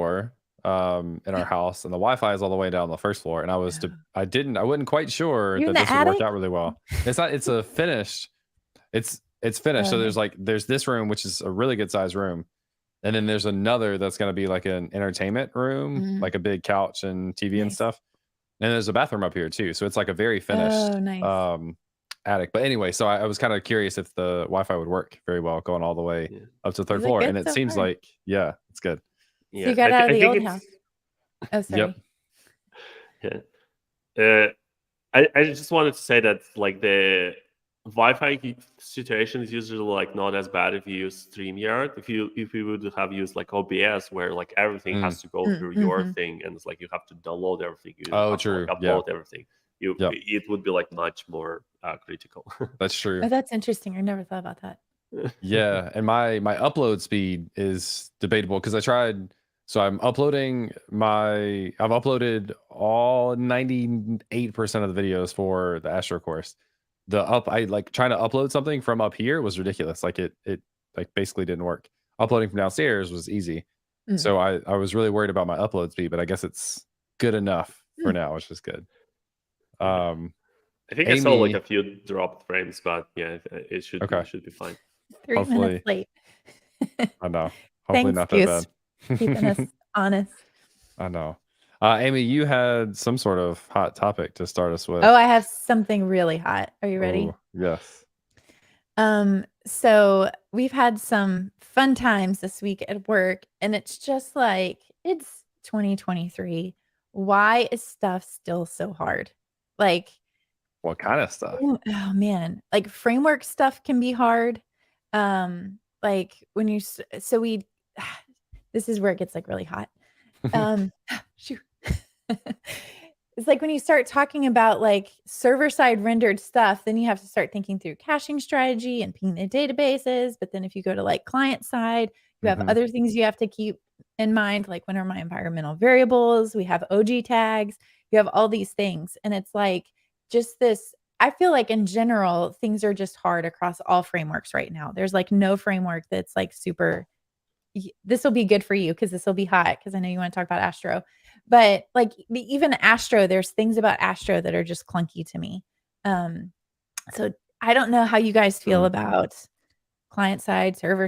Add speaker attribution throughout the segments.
Speaker 1: floor in our house, and the Wi-Fi is all the way down the first floor. And I wasn't quite sure
Speaker 2: You're in
Speaker 1: that
Speaker 2: the
Speaker 1: this would work
Speaker 2: attic?
Speaker 1: out really well. It's a finished. It's finished. So
Speaker 2: Okay.
Speaker 1: there's this room, which is a really good size room. And then there's another that's going to be like an entertainment room,
Speaker 2: Mhm.
Speaker 1: like a big couch and TV and
Speaker 2: Nice.
Speaker 1: stuff. And there's a bathroom up here too. So it's like a very
Speaker 2: Oh,
Speaker 1: finished
Speaker 2: nice.
Speaker 1: attic. But anyway, so I was kind of curious if the Wi-Fi would work very well going all the way
Speaker 3: Yeah.
Speaker 1: up to the third
Speaker 2: Is it
Speaker 1: floor.
Speaker 2: good
Speaker 1: And it
Speaker 2: so
Speaker 1: seems
Speaker 2: far?
Speaker 1: like, yeah, it's good.
Speaker 2: So
Speaker 3: Yeah,
Speaker 2: you got out of
Speaker 3: I
Speaker 2: the
Speaker 3: think
Speaker 2: old
Speaker 3: it's
Speaker 2: house. Oh, sorry.
Speaker 1: Yep.
Speaker 3: yeah. I just wanted to say that like the Wi-Fi situation is usually like not as bad if you use StreamYard. If you would have used like OBS, where like everything has to go through your thing, and it's like you have to download everything, you
Speaker 1: Oh,
Speaker 3: have to
Speaker 1: true.
Speaker 3: like
Speaker 1: Yeah.
Speaker 3: upload everything.
Speaker 1: Yep.
Speaker 3: It would be like much more critical.
Speaker 1: That's true.
Speaker 2: Oh, that's interesting. I never thought about that.
Speaker 1: Yeah, and my upload speed is debatable because I tried. So I've uploaded all 98% of the videos for the Astro course. I like trying to upload something from up here was ridiculous. Like it like basically didn't work. Uploading from downstairs was easy.
Speaker 2: Mm.
Speaker 1: So I was really worried about my upload speed, but I guess it's good enough for now, which is good.
Speaker 3: I think I saw like
Speaker 1: Amy-
Speaker 3: a few dropped frames, but yeah, it should be fine.
Speaker 2: 3
Speaker 1: Hopefully.
Speaker 2: minutes late.
Speaker 1: I know. Hopefully
Speaker 2: Thanks,
Speaker 1: not
Speaker 2: Goose.
Speaker 1: that bad.
Speaker 2: Keeping us honest.
Speaker 1: I know. Amy, you had some sort of hot topic to start us with.
Speaker 2: Oh, I have something really hot. Are you ready?
Speaker 1: Oh, yes.
Speaker 2: So we've had some fun times this week at work, and it's just like, it's 2023. Why is stuff still so hard? Like,
Speaker 1: What kind of stuff?
Speaker 2: oh man, like framework stuff can be hard. Like when you, so we, this is where it gets like really hot. Shoot. It's like when you start talking about like server side rendered stuff, then you have to start thinking through caching strategy and ping the databases. But then if you go to like client side, you have other things you have to keep in mind, like when are my environmental variables? We have OG tags, you have all these things. And it's like just this, I feel like in general, things are just hard across all frameworks right now. There's like no framework that's like super, this will be good for you because this will be hot because I know you want to talk about Astro. But like even Astro, there's things about Astro that are just clunky to me. So I don't know how you guys feel about client side, server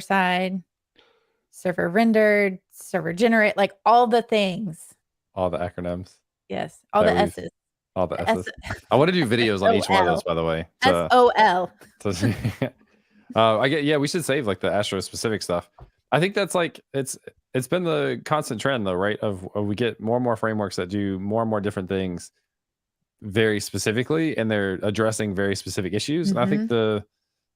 Speaker 2: rendered, server generate, like all the things.
Speaker 1: All the acronyms.
Speaker 2: Yes, all the S's.
Speaker 1: All the S's. I want to do videos on each one of those, by the way.
Speaker 2: SOL.
Speaker 1: We should save like the Astro specific stuff. I think that's like it's been the constant trend though, right? Of we get more and more frameworks that do more and more different things very specifically, and they're addressing very specific issues. And I think the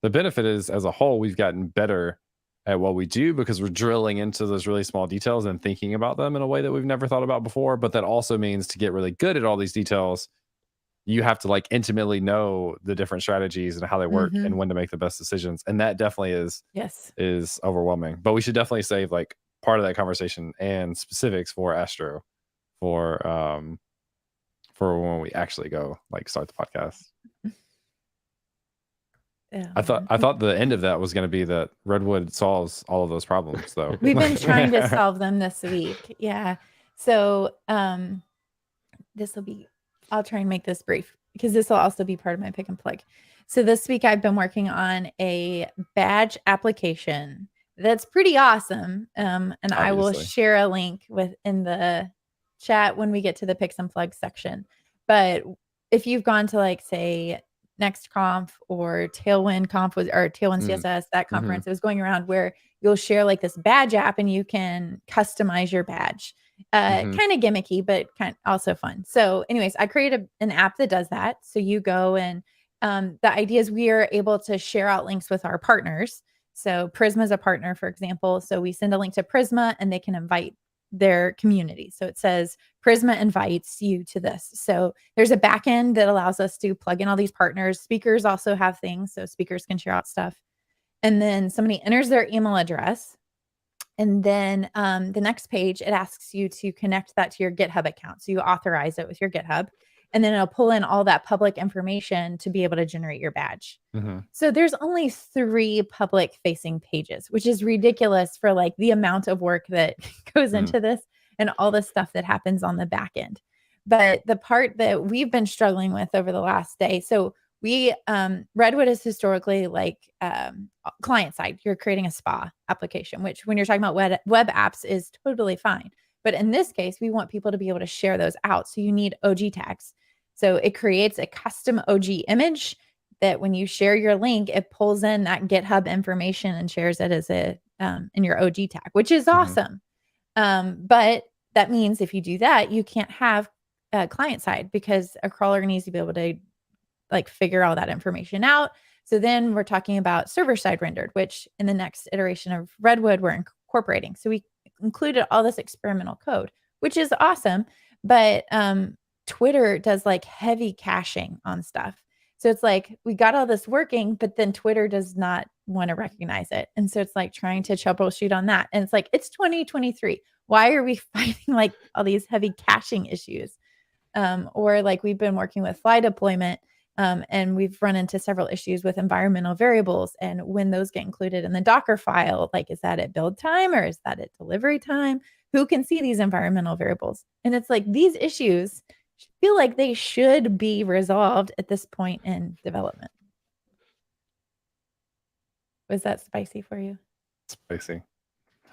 Speaker 1: benefit is as a whole, we've gotten better at what we do because we're drilling into those really small details and thinking about them in a way that we've never thought about before. But that also means to get really good at all these details, you have to like intimately know the different strategies and how they work and when to make the best decisions. And that definitely is overwhelming. But we should definitely save like part of that conversation and specifics for Astro for when we actually go like start the podcast.
Speaker 2: Yeah,
Speaker 1: I thought the end of that was going to be that Redwood solves all of those problems though.
Speaker 2: We've been trying to solve them this week. Yeah. So I'll try and make this brief because this will also be part of my pick and plug. So this week I've been working on a badge application that's pretty awesome. And obviously, I will share a link in the chat when we get to the picks and plugs section. But if you've gone to like say NextConf or Tailwind Conf or Tailwind CSS, that conference, it was going around where you'll share like this badge app and you can customize your badge. Kind of gimmicky, but kind of also fun. So anyways, I created an app that does that. So you go and the idea is we are able to share out links with our partners. So Prisma is a partner, for example. So we send a link to Prisma and they can invite their community. So it says Prisma invites you to this. So there's a backend that allows us to plug in all these partners. Speakers also have things. So speakers can share out stuff. And then somebody enters their email address. And then the next page, it asks you to connect that to your GitHub account. So you authorize it with your GitHub. And then it'll pull in all that public information to be able to generate your badge. So there's only 3 public facing pages, which is ridiculous for like the amount of work that goes into this. and all the stuff that happens on the back end. But the part that we've been struggling with over the last day, so we Redwood is historically like client side. You're creating a spa application, which when you're talking about web apps is totally fine. But in this case, we want people to be able to share those out. So you need OG tags. So it creates a custom OG image that when you share your link, it pulls in that GitHub information and shares it as a in your OG tag, which is awesome. But that means if you do that, you can't have client side because a crawler needs to be able to like figure all that information out. So then we're talking about server side rendered, which in the next iteration of Redwood, we're incorporating. So we included all this experimental code, which is awesome. But Twitter does like heavy caching on stuff. So it's like we got all this working, but then Twitter does not want to recognize it. And so it's like trying to troubleshoot on that. And it's like, it's 2023. Why are we fighting like all these heavy caching issues? Or like we've been working with fly deployment and we've run into several issues with environmental variables. And when those get included in the Docker file, like, is that at build time or is that at delivery time? Who can see these environmental variables? And it's like these issues feel like they should be resolved at this point in development. Was that spicy for you?
Speaker 1: Spicy.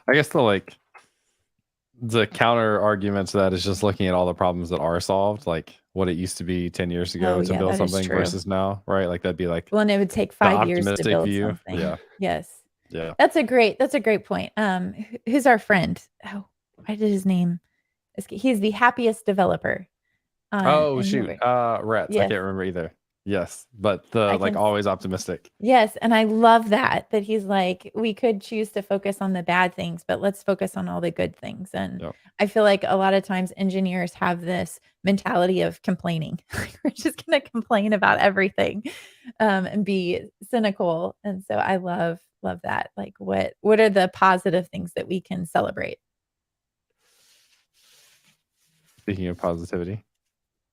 Speaker 1: I guess the counter argument to that is just looking at all the problems that are solved, like what it used to be 10 years ago to build something versus now, right? Like that'd be like,
Speaker 2: well, and it would take 5 years to build something.
Speaker 1: Yeah.
Speaker 2: Yes.
Speaker 1: Yeah.
Speaker 2: That's a great point. Who's our friend? Oh, I did his name. He's the happiest developer.
Speaker 1: Rats.
Speaker 2: Yes.
Speaker 1: I can't remember either. Yes, but always optimistic.
Speaker 2: Yes, and I love that he's like, we could choose to focus on the bad things, but let's focus on all the good things. And I feel like a lot of times engineers have this mentality of complaining. We're just going to complain about everything and be cynical. And so I love that. Like, what are the positive things that we can celebrate?
Speaker 1: Speaking of positivity.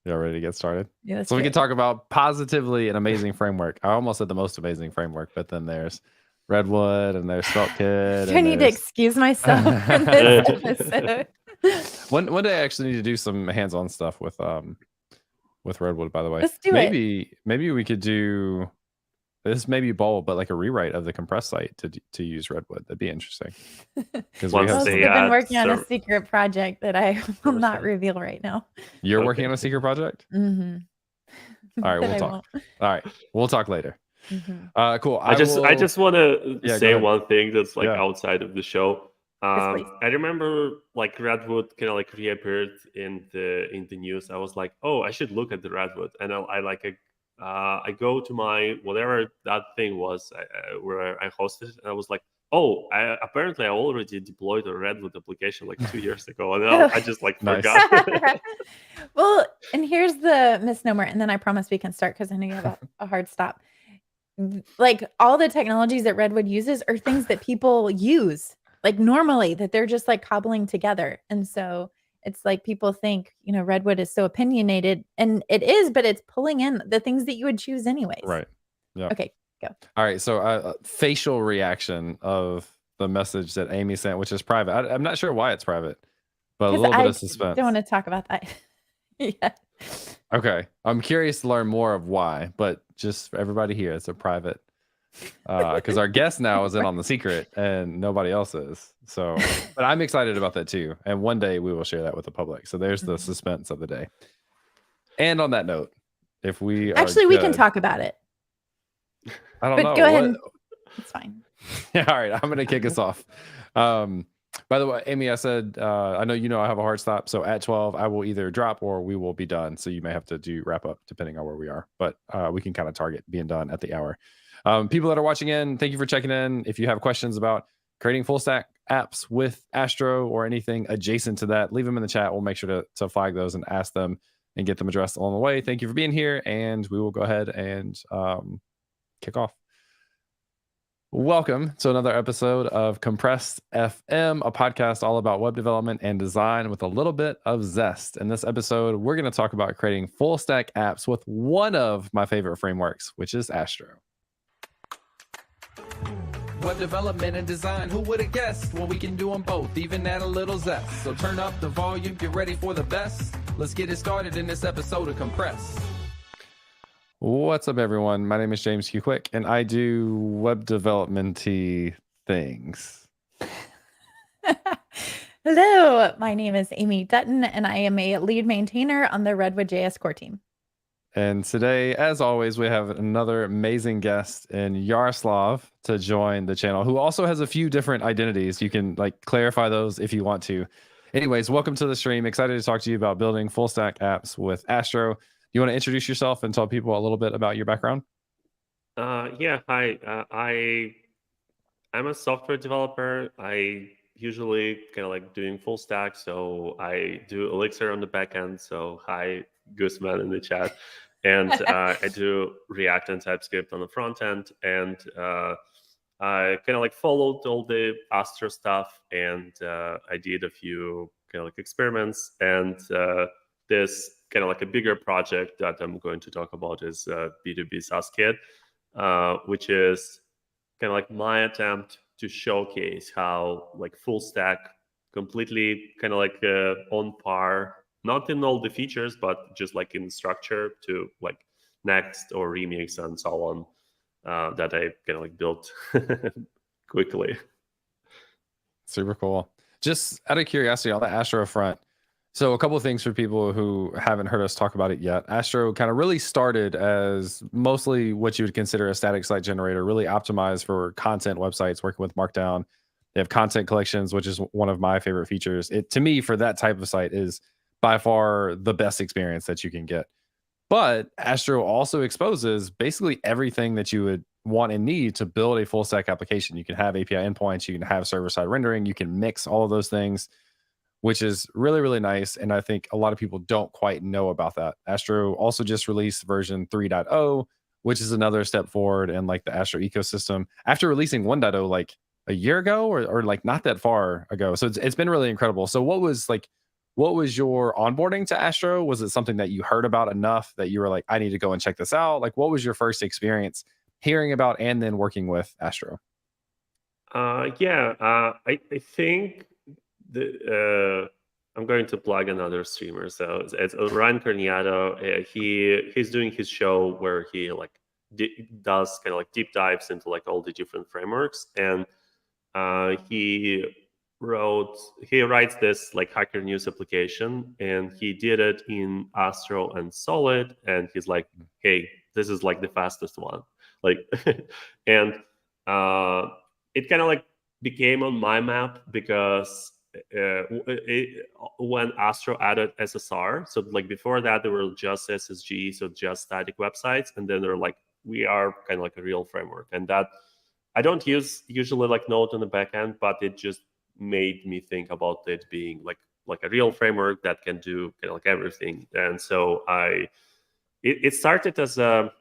Speaker 1: Y'all ready to get started?
Speaker 2: Yeah,
Speaker 1: so we can talk about positively an amazing framework. I almost said the most amazing framework, but then there's Redwood and there's Svelte Kit.
Speaker 2: I need to excuse myself from this episode.
Speaker 1: One day I actually need to do some hands-on stuff with Redwood, by the way.
Speaker 2: Let's do it.
Speaker 1: Maybe we could do this, maybe bold, but like a rewrite of the compressed site to use Redwood. That'd be interesting. Because
Speaker 2: I've been working on a secret project that I will not reveal right now.
Speaker 1: You're working on a secret project?
Speaker 2: Mm-hmm.
Speaker 1: All right, we'll talk. All right, we'll talk later.
Speaker 2: Mm-hmm.
Speaker 1: Cool.
Speaker 3: I just want to say one thing that's like outside of the show. I remember like Redwood kind of like reappeared in the news. I was like, oh, I should look at the Redwood, and I go to my whatever that thing was where I hosted, and I was like, oh, apparently I already deployed a Redwood application like 2 years ago, and I just like forgot.
Speaker 2: Well, and here's the misnomer, and then I promise we can start because I know you have a hard stop. Like all the technologies that Redwood uses are things that people use like normally, that they're just like cobbling together, and so it's like people think, Redwood is so opinionated, and it is, but it's pulling in the things that you would choose anyways.
Speaker 1: Right. Yeah.
Speaker 2: Okay, go.
Speaker 1: All right. So facial reaction of the message that Amy sent, which is private. I'm not sure why it's private, but a little bit of suspense.
Speaker 2: I don't want to talk about that. Yeah.
Speaker 1: Okay. I'm curious to learn more of why, but just for everybody here, it's a private, because our guest now is in on the secret and nobody else is. So, but I'm excited about that too. And one day we will share that with the public. So there's the suspense of the day. And on that note, if we
Speaker 2: we can talk about it.
Speaker 1: I don't know.
Speaker 2: Go ahead. It's fine.
Speaker 1: Yeah. All right. I'm going to kick us off. By the way, Amy, I said, I know I have a hard stop. So at 12, I will either drop or we will be done. So you may have to do wrap up depending on where we are. But we can kind of target being done at the hour. People that are watching in, thank you for checking in. If you have questions about creating full stack apps with Astro or anything adjacent to that, leave them in the chat. We'll make sure to flag those and ask them and get them addressed along the way. Thank you for being here. And we will go ahead and kick off. Welcome to another episode of Compressed FM, a podcast all about web development and design with a little bit of zest. In this episode, we're going to talk about creating full stack apps with one of my favorite frameworks, which is Astro.
Speaker 4: web development and design. Who would have guessed? Well, we can do them both, even add a little zest. So turn up the volume, get ready for the best. Let's get it started in this episode of Compress.
Speaker 1: What's up, everyone? My name is James Q. Quick, and I do web development-y things.
Speaker 2: Hello, my name is Amy Dutton, and I am a lead maintainer on the Redwood.js core team.
Speaker 1: And today, as always, we have another amazing guest in Yaroslav to join the channel, who also has a few different identities. You can clarify those if you want to. Anyways, welcome to the stream. Excited to talk to you about building full stack apps with Astro. You want to introduce yourself and tell people a little bit about your background?
Speaker 3: Yeah, hi. I'm a software developer. I usually kind of doing full stack. So I do Elixir on the back end. So hi, Gooseman in the chat. And I do React and TypeScript on the front end. And I kind of followed all the Astro stuff. And I did a few kind of experiments. And this kind of a bigger project that I'm going to talk about is B2B SaaS Kit, which is kind of my attempt to showcase how full stack completely kind of on par, not in all the features, but just in structure to Next or Remix and so on, that I kind of built quickly.
Speaker 1: Super cool. Just out of curiosity on the Astro front, so a couple of things for people who haven't heard us talk about it yet. Astro kind of really started as mostly what you would consider a static site generator, really optimized for content websites, working with Markdown. They have content collections, which is one of my favorite features. It, to me, for that type of site, is by far the best experience that you can get. But Astro also exposes basically everything that you would want and need to build a full stack application. You can have API endpoints, you can have server-side rendering, you can mix all of those things, which is really, really nice. And I think a lot of people don't quite know about that. Astro also just released version 3.0, which is another step forward in the Astro ecosystem after releasing 1.0 a year ago or not that far ago. So it's been really incredible. So what was your onboarding to Astro? Was it something that you heard about enough that you were I need to go and check this out? What was your first experience hearing about and then working with Astro?
Speaker 3: I think I'm going to plug another streamer. So it's Ryan Corniato. He's doing his show where he does kind of deep dives into all the different frameworks, and he writes this Hacker News application, and he did it in Astro and Solid, and he's like, hey, this is the fastest one, and it kind of became on my map because when Astro added SSR, so before that they were just SSG, so just static websites, and then they're we are kind of a real framework, and that I don't use usually Node on the back end, but it just made me think about it being a real framework that can do kind of everything. And so it started as a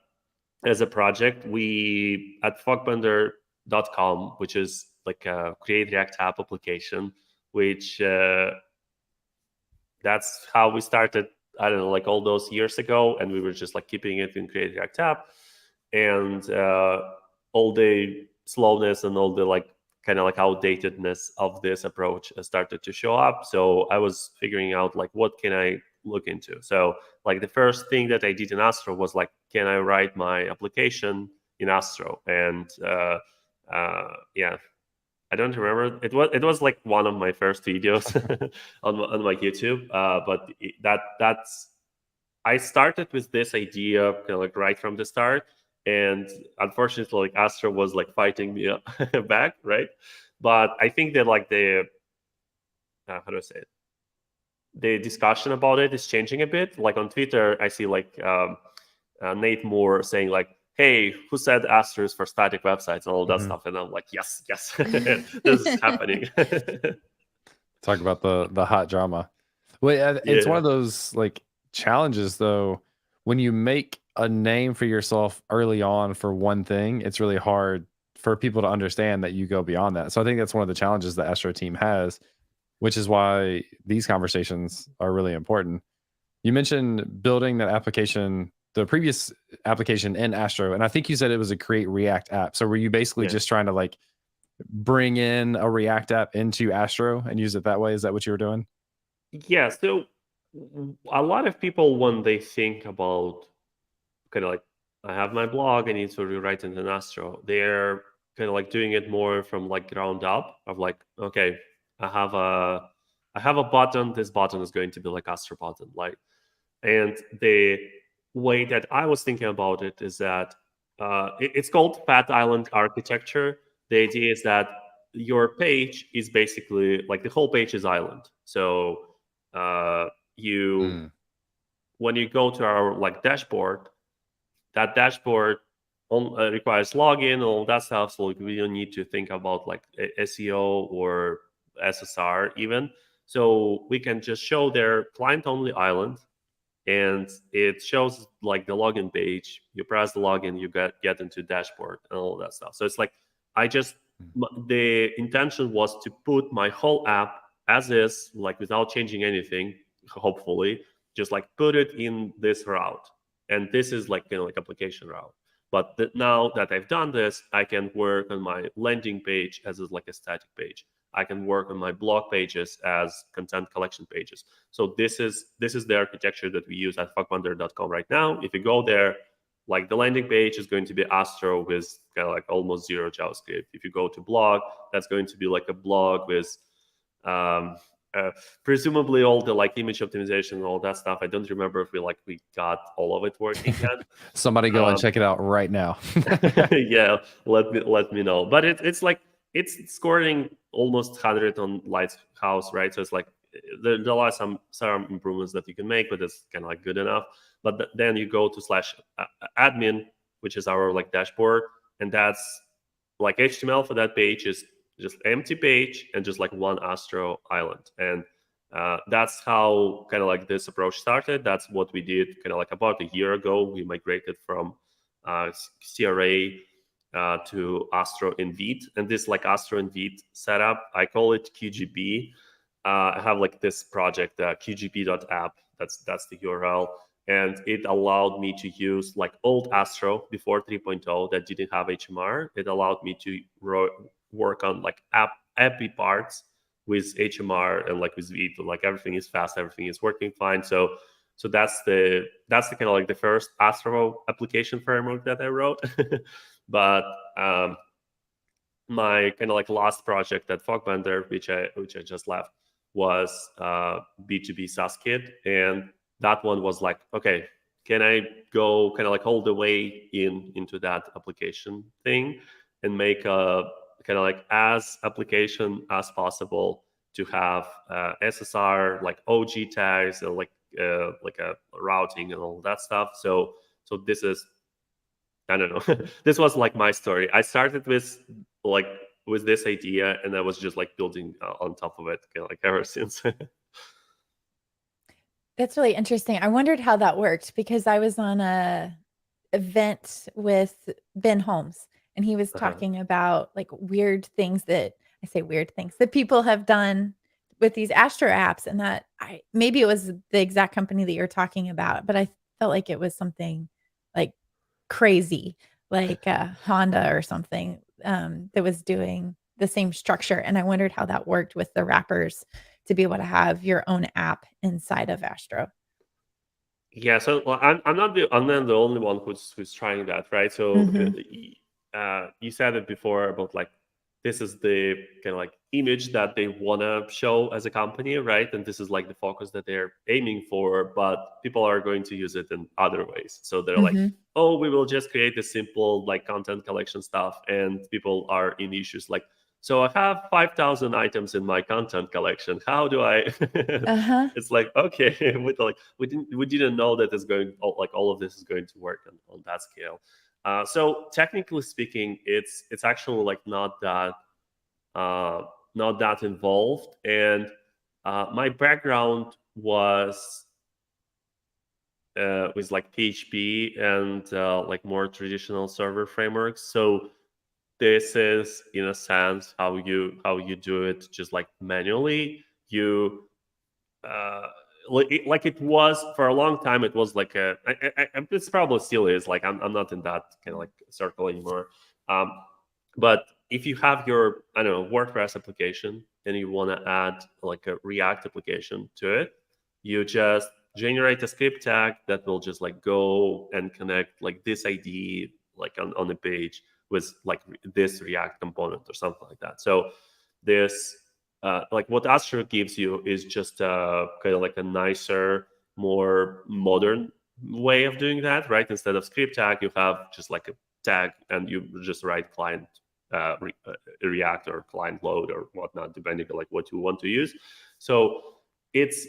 Speaker 3: project. We at fogbender.com, which is a create React app application, which that's how we started, I don't know, all those years ago, and we were just keeping it in create React app, and all the slowness and all the kind of outdatedness of this approach started to show up. So I was figuring out what can I look into. So the first thing that I did in Astro was can I write my application in Astro? And yeah, I don't remember. It was one of my first videos on my YouTube. But that's I started with this idea kind of right from the start. And unfortunately, Astro was fighting me back, right? But I think that the how do I say it? The discussion about it is changing a bit. On Twitter, I see Nate Moore saying "Hey, who said Astro is for static websites and all that stuff?" And I'm yes, this is happening.
Speaker 1: Talk about the hot drama. Well, it's one of those challenges though. When you make a name for yourself early on for one thing, it's really hard for people to understand that you go beyond that. So I think that's one of the challenges the Astro team has, which is why these conversations are really important. You mentioned building that application, the previous application in Astro, and I think you said it was a create React app. So were you basically just trying to bring in a React app into Astro and use it that way? Is that what you were doing?
Speaker 3: Yeah. So a lot of people, when they think about kind of like, I have my blog, I need to rewrite it in Astro, they're kind of like doing it more from like ground up of like, okay, I have a button. This button is going to be like Astro button, like, and the way that I was thinking about it is that it's called Fat Island architecture. The idea is that your page is basically like the whole page is island. So you when you go to our like dashboard, that dashboard requires login and all that stuff. So we don't need to think about like SEO or SSR even. So we can just show their client only island, and it shows like the login page. You press the login, you get into dashboard and all that stuff. So it's like the intention was to put my whole app as is, like without changing anything, hopefully, just like put it in this route. And this is like like application route. But now that I've done this, I can work on my landing page as like a static page. I can work on my blog pages as content collection pages. So this is the architecture that we use at fogwonder.com right now. If you go there, like the landing page is going to be Astro with kind of like almost zero JavaScript. If you go to blog, that's going to be like a blog with presumably all the like image optimization and all that stuff. I don't remember if we got all of it working yet.
Speaker 1: Somebody go and check it out right now.
Speaker 3: Yeah, let me know. But it's like it's scoring almost 100 on Lighthouse, right? So it's like there are some improvements that you can make, but it's kind of like good enough. But then you go to /admin, which is our like dashboard, and that's like HTML for that page is just empty page and just like one Astro island. And that's how kind of like this approach started. That's what we did kind of like about a year ago. We migrated from CRA to Astro in Vite. And this like Astro in Vite setup, I call it QGB. I have like this project, qgb.app. That's the URL. And it allowed me to use like old Astro before 3.0 that didn't have HMR. It allowed me to work on like appy parts with HMR and like with Vite. Like everything is fast, everything is working fine. So that's the kind of like the first Astro application framework that I wrote. But my kind of like last project at Fogwender, which I just left, was B2B SaaS Kit. And that one was like, okay, can I go kind of like all the way into that application thing and make a kind of like as application as possible to have SSR, like OG tags and like a routing and all that stuff. So this is, I don't know, this was like my story. I started with this idea, and I was just like building on top of it kind of like ever since.
Speaker 2: That's really interesting. I wondered how that worked because I was on a event with Ben Holmes, and he was talking about like weird things that people have done with these Astro apps, and that maybe it was the exact company that you're talking about, but I felt like it was something like crazy, like Honda or something that was doing the same structure. And I wondered how that worked with the wrappers to be able to have your own app inside of Astro.
Speaker 3: Yeah, so I'm not the only one who's trying that, right? So you said it before about like this is the kind of like image that they want to show as a company, right? And this is like the focus that they're aiming for, but people are going to use it in other ways. So they're like, oh, we will just create this simple like content collection stuff, and people are in issues like, so I have 5,000 items in my content collection. How do I? It's like, okay, we didn't know that all of this is going to work on that scale. So technically speaking, it's actually like not that involved. And my background was with like PHP and like more traditional server frameworks. So this is in a sense how you do it just like manually. You like it was for a long time. It was like it's probably still is like I'm not in that kind of like circle anymore. But if you have your, I don't know, WordPress application and you want to add like a React application to it, you just generate a script tag that will just like go and connect like this ID like on the page with like this React component or something like that. So this like what Astro gives you is just kind of like a nicer, more modern way of doing that, right? Instead of script tag, you have just like a tag and you just write client React or client load or whatnot, depending on like what you want to use. So it's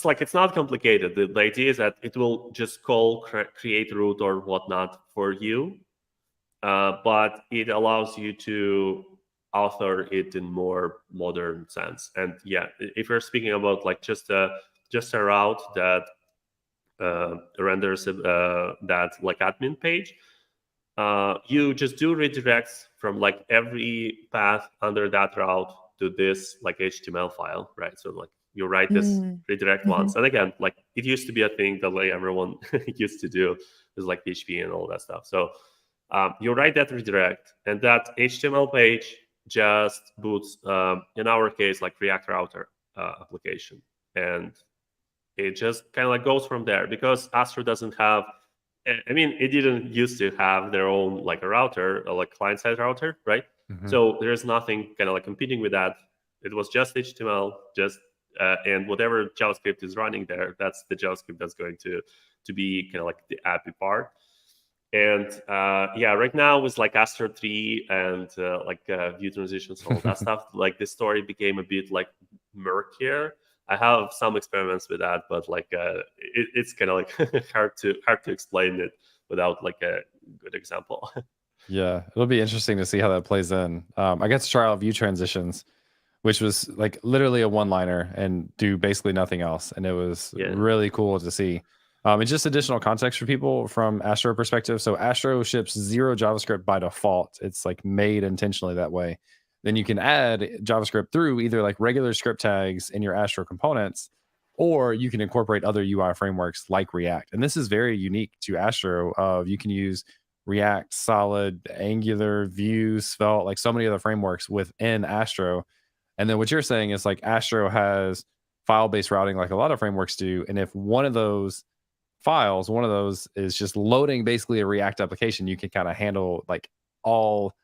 Speaker 3: like it's not complicated. The idea is that it will just call create root or whatnot for you, but it allows you to author it in more modern sense. And yeah, if you're speaking about like just a route that renders that like admin page, you just do redirects from like every path under that route to this like HTML file, right? So like you write this redirect once, and again, like it used to be a thing that like everyone used to do, is like PHP and all that stuff. So you write that redirect, and that HTML page just boots, in our case, like React Router application, and it just kind of like goes from there, because Astro doesn't have, I mean, it didn't used to have their own like a router, or like client-side router, right? So there's nothing kind of like competing with that. It was just HTML, just and whatever JavaScript is running there, that's the JavaScript that's going to be kind of like the API part. And yeah, right now with like Astro 3 and like view transitions, all that stuff, like the story became a bit like murkier. I have some experiments with that, but like it's kind of like hard to explain it without like a good example.
Speaker 1: Yeah, it'll be interesting to see how that plays in. I got to try out view transitions, which was like literally a one-liner and do basically nothing else, and it was really cool to see. And just additional context for people from Astro perspective. So Astro ships 0 JavaScript by default. It's like made intentionally that way. Then you can add JavaScript through either like regular script tags in your Astro components, or you can incorporate other UI frameworks like React. And this is very unique to Astro. You can use React, Solid, Angular, Vue, Svelte, like so many other frameworks within Astro. And then what you're saying is like Astro has file-based routing like a lot of frameworks do. And if one of those files, one of those is just loading basically a React application, you can kind of handle like all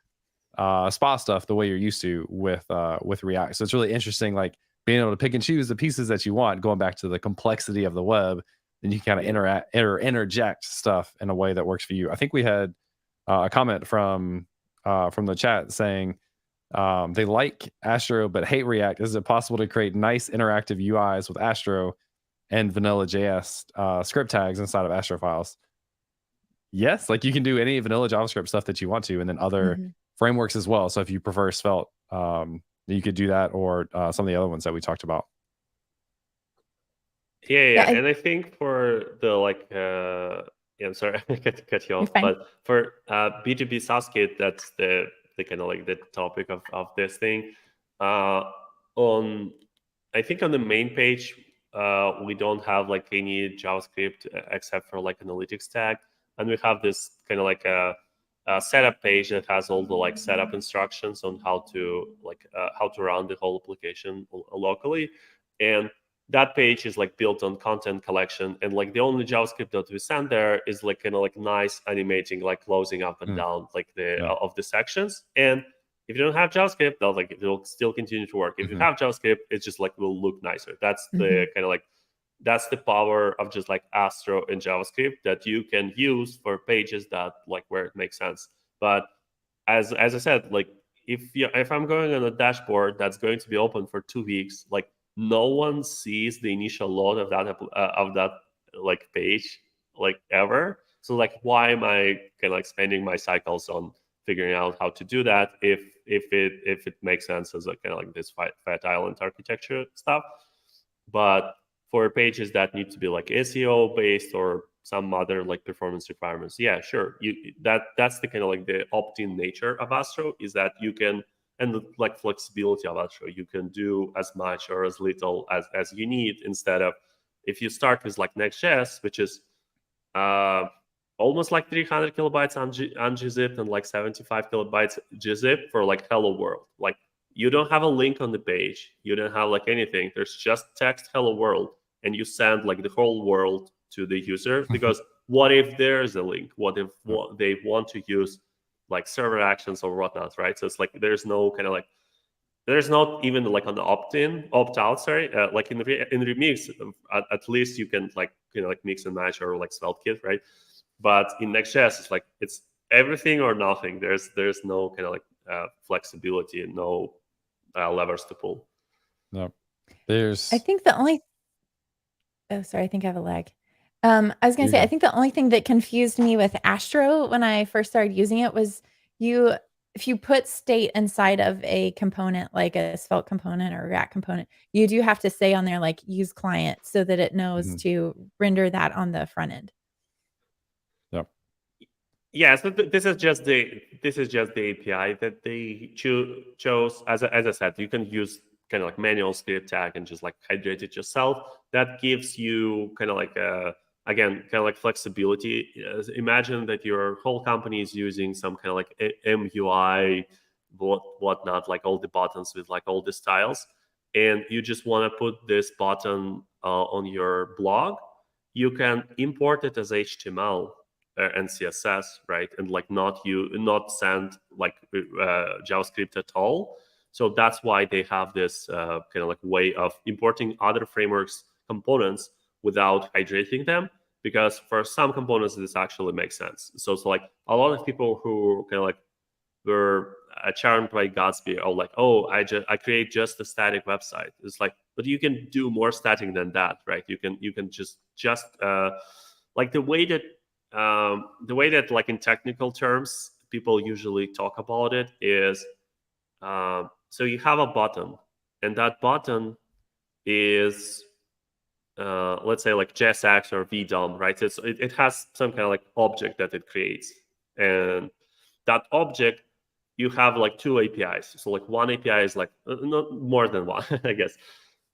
Speaker 1: spa stuff the way you're used to with React. So it's really interesting, like being able to pick and choose the pieces that you want, going back to the complexity of the web. Then you kind of interject stuff in a way that works for you. I think we had a comment from the chat saying they like Astro but hate React. Is it possible to create nice interactive UIs with Astro and vanilla JS script tags inside of Astro files? Yes, like you can do any vanilla JavaScript stuff that you want to, and then other frameworks as well. So if you prefer Svelte, you could do that, or some of the other ones that we talked about.
Speaker 3: Yeah. And I think for the like, I'm sorry, I cut you off, but for B2B SaaS Kit, that's the kind of like the topic of this thing. I think on the main page, we don't have like any JavaScript except for like analytics tag, and we have this kind of like a setup page that has all the like setup instructions on how to run the whole application locally. And that page is like built on content collection, and like the only JavaScript that we send there is like kind of like nice animating, like closing up and down like of the sections. And if you don't have JavaScript, it will still continue to work. If you have JavaScript, it's just like will look nicer. That's the kind of like, that's the power of just like Astro and JavaScript that you can use for pages that like where it makes sense. But as I said, like if I'm going on a dashboard that's going to be open for 2 weeks, like no one sees the initial load of that like page like ever. So like why am I kind of like spending my cycles on figuring out how to do that if it makes sense as a kind of like this fat island architecture stuff? But for pages that need to be like SEO based or some other like performance requirements, yeah, sure, that's the kind of like the opt-in nature of Astro, is that you can, and the like flexibility of Astro, you can do as much or as little as you need, instead of if you start with like Next.js, which is almost like 300 kilobytes ungzipped and like 75 kilobytes gzip for like hello world. Like you don't have a link on the page, you don't have like anything. There's just text hello world, and you send like the whole world to the user. Because what if there's a link? What if they want to use like server actions or whatnot, right? So it's like there's no kind of like, there's not even like an opt-in, opt-out, sorry. Like in Remix, at least you can like, like mix and match, or like Svelte Kit, right? But in Next.js, it's like it's everything or nothing. There's no kind of like flexibility and no levers to pull.
Speaker 1: No,
Speaker 2: I think the only. Oh, sorry. I think I have a lag. I was going to say, I think the only thing that confused me with Astro when I first started using it was if you put state inside of a component, like a Svelte component or a React component, you do have to say on there, like, use client, so that it knows to render that on the front end.
Speaker 1: Yep.
Speaker 3: Yeah, so this is just the API that they chose. As I said, you can use kind of like manual script tag and just like hydrate it yourself. That gives you kind of like again, kind of like flexibility. Imagine that your whole company is using some kind of like MUI, whatnot, like all the buttons with like all the styles, and you just want to put this button on your blog. You can import it as HTML and CSS, right? And like not send like JavaScript at all. So that's why they have this kind of like way of importing other frameworks components without hydrating them, because for some components this actually makes sense. So it's like a lot of people who kind of like were charmed by Gatsby are like, oh, I create just a static website. It's like, but you can do more static than that, right? You can just like the way that like in technical terms people usually talk about it is, so you have a button, and that button is let's say like JSX or VDOM, right? It has some kind of like object that it creates, and that object, you have like two APIs. So like one API is like not more than one, I guess.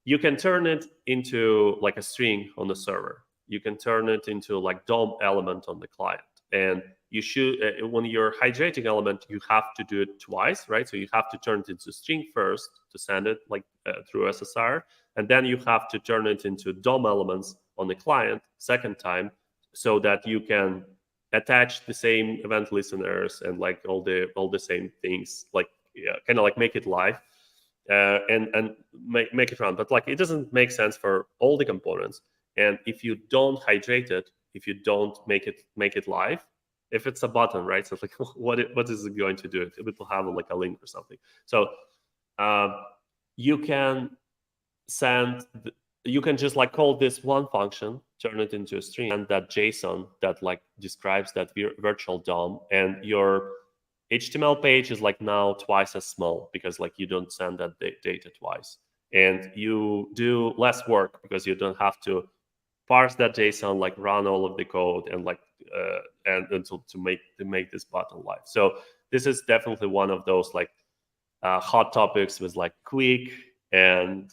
Speaker 3: You can turn it into like a string on the server. You can turn it into like DOM element on the client. And you should, when you're hydrating element, you have to do it twice, right? So you have to turn it into string first to send it like through SSR. And then you have to turn it into DOM elements on the client second time, so that you can attach the same event listeners and like all the same things, like kind of like make it live and make it run. But like it doesn't make sense for all the components. And if you don't hydrate it, if you don't make it live, if it's a button, right? So it's like what is it going to do? It will have like a link or something. So you can you can just like call this one function, turn it into a string, and that JSON that like describes that virtual DOM, and your HTML page is like now twice as small, because like you don't send that data twice, and you do less work because you don't have to parse that JSON, like run all of the code and like and until to make this button live. So this is definitely one of those like hot topics with like Quick and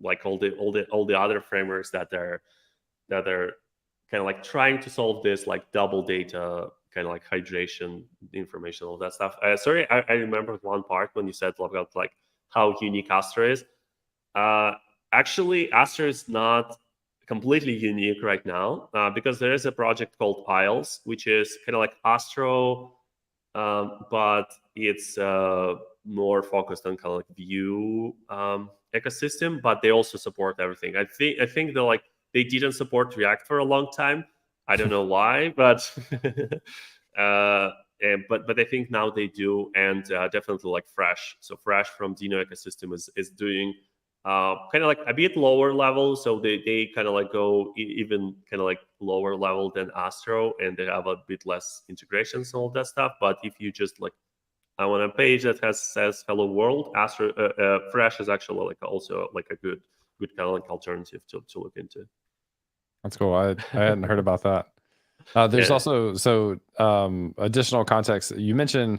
Speaker 3: like all the other frameworks that are kind of like trying to solve this like double data kind of like hydration information, all that stuff. Sorry, I remember one part when you said about like how unique Astro is. Actually, Astro is not completely unique right now because there is a project called Isles, which is kind of like Astro, but it's more focused on kind of like Vue ecosystem, but they also support everything. I think they didn't support React for a long time. I don't know why, but but I think now they do, and definitely like Fresh. So Fresh from Dino ecosystem is doing kind of like a bit lower level. So they kind of like go even kind of like lower level than Astro, and they have a bit less integrations and all that stuff. But if you just like, I want a page that says hello world, Astro Fresh is actually like also like a good kind of like alternative to look into.
Speaker 1: That's cool. I hadn't heard about that. There's also additional context. You mentioned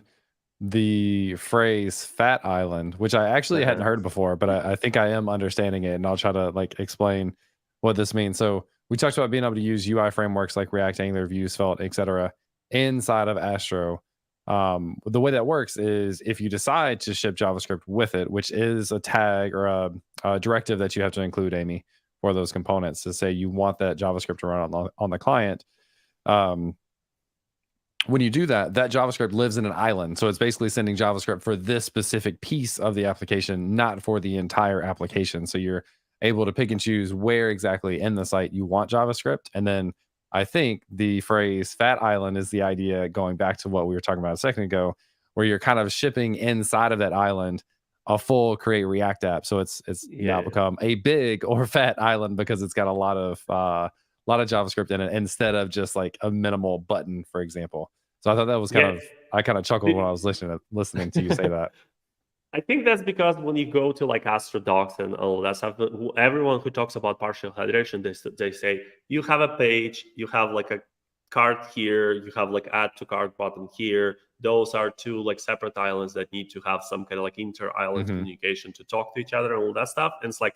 Speaker 1: the phrase Fat Island, which I actually hadn't heard before, but I think I am understanding it, and I'll try to like explain what this means. So we talked about being able to use UI frameworks like React, Angular, Vue, Svelte, etc. inside of Astro. The way that works is if you decide to ship JavaScript with it, which is a tag or a directive that you have to include, Amy, for those components to say you want that JavaScript to run on the client. When you do that, that JavaScript lives in an island. So it's basically sending JavaScript for this specific piece of the application, not for the entire application. So you're able to pick and choose where exactly in the site you want JavaScript. And then I think the phrase fat island is the idea, going back to what we were talking about a second ago, where you're kind of shipping inside of that island a full Create React app. So it's now become a big or fat island because it's got a lot of JavaScript in it instead of just like a minimal button, for example. So I thought that was I kind of chuckled when I was listening to you say that.
Speaker 3: I think that's because when you go to like Astro docs and all that stuff, everyone who talks about partial hydration, they say you have a page, you have like a cart here, you have like add to cart button here. Those are two like separate islands that need to have some kind of like inter-island communication to talk to each other and all that stuff. And it's like,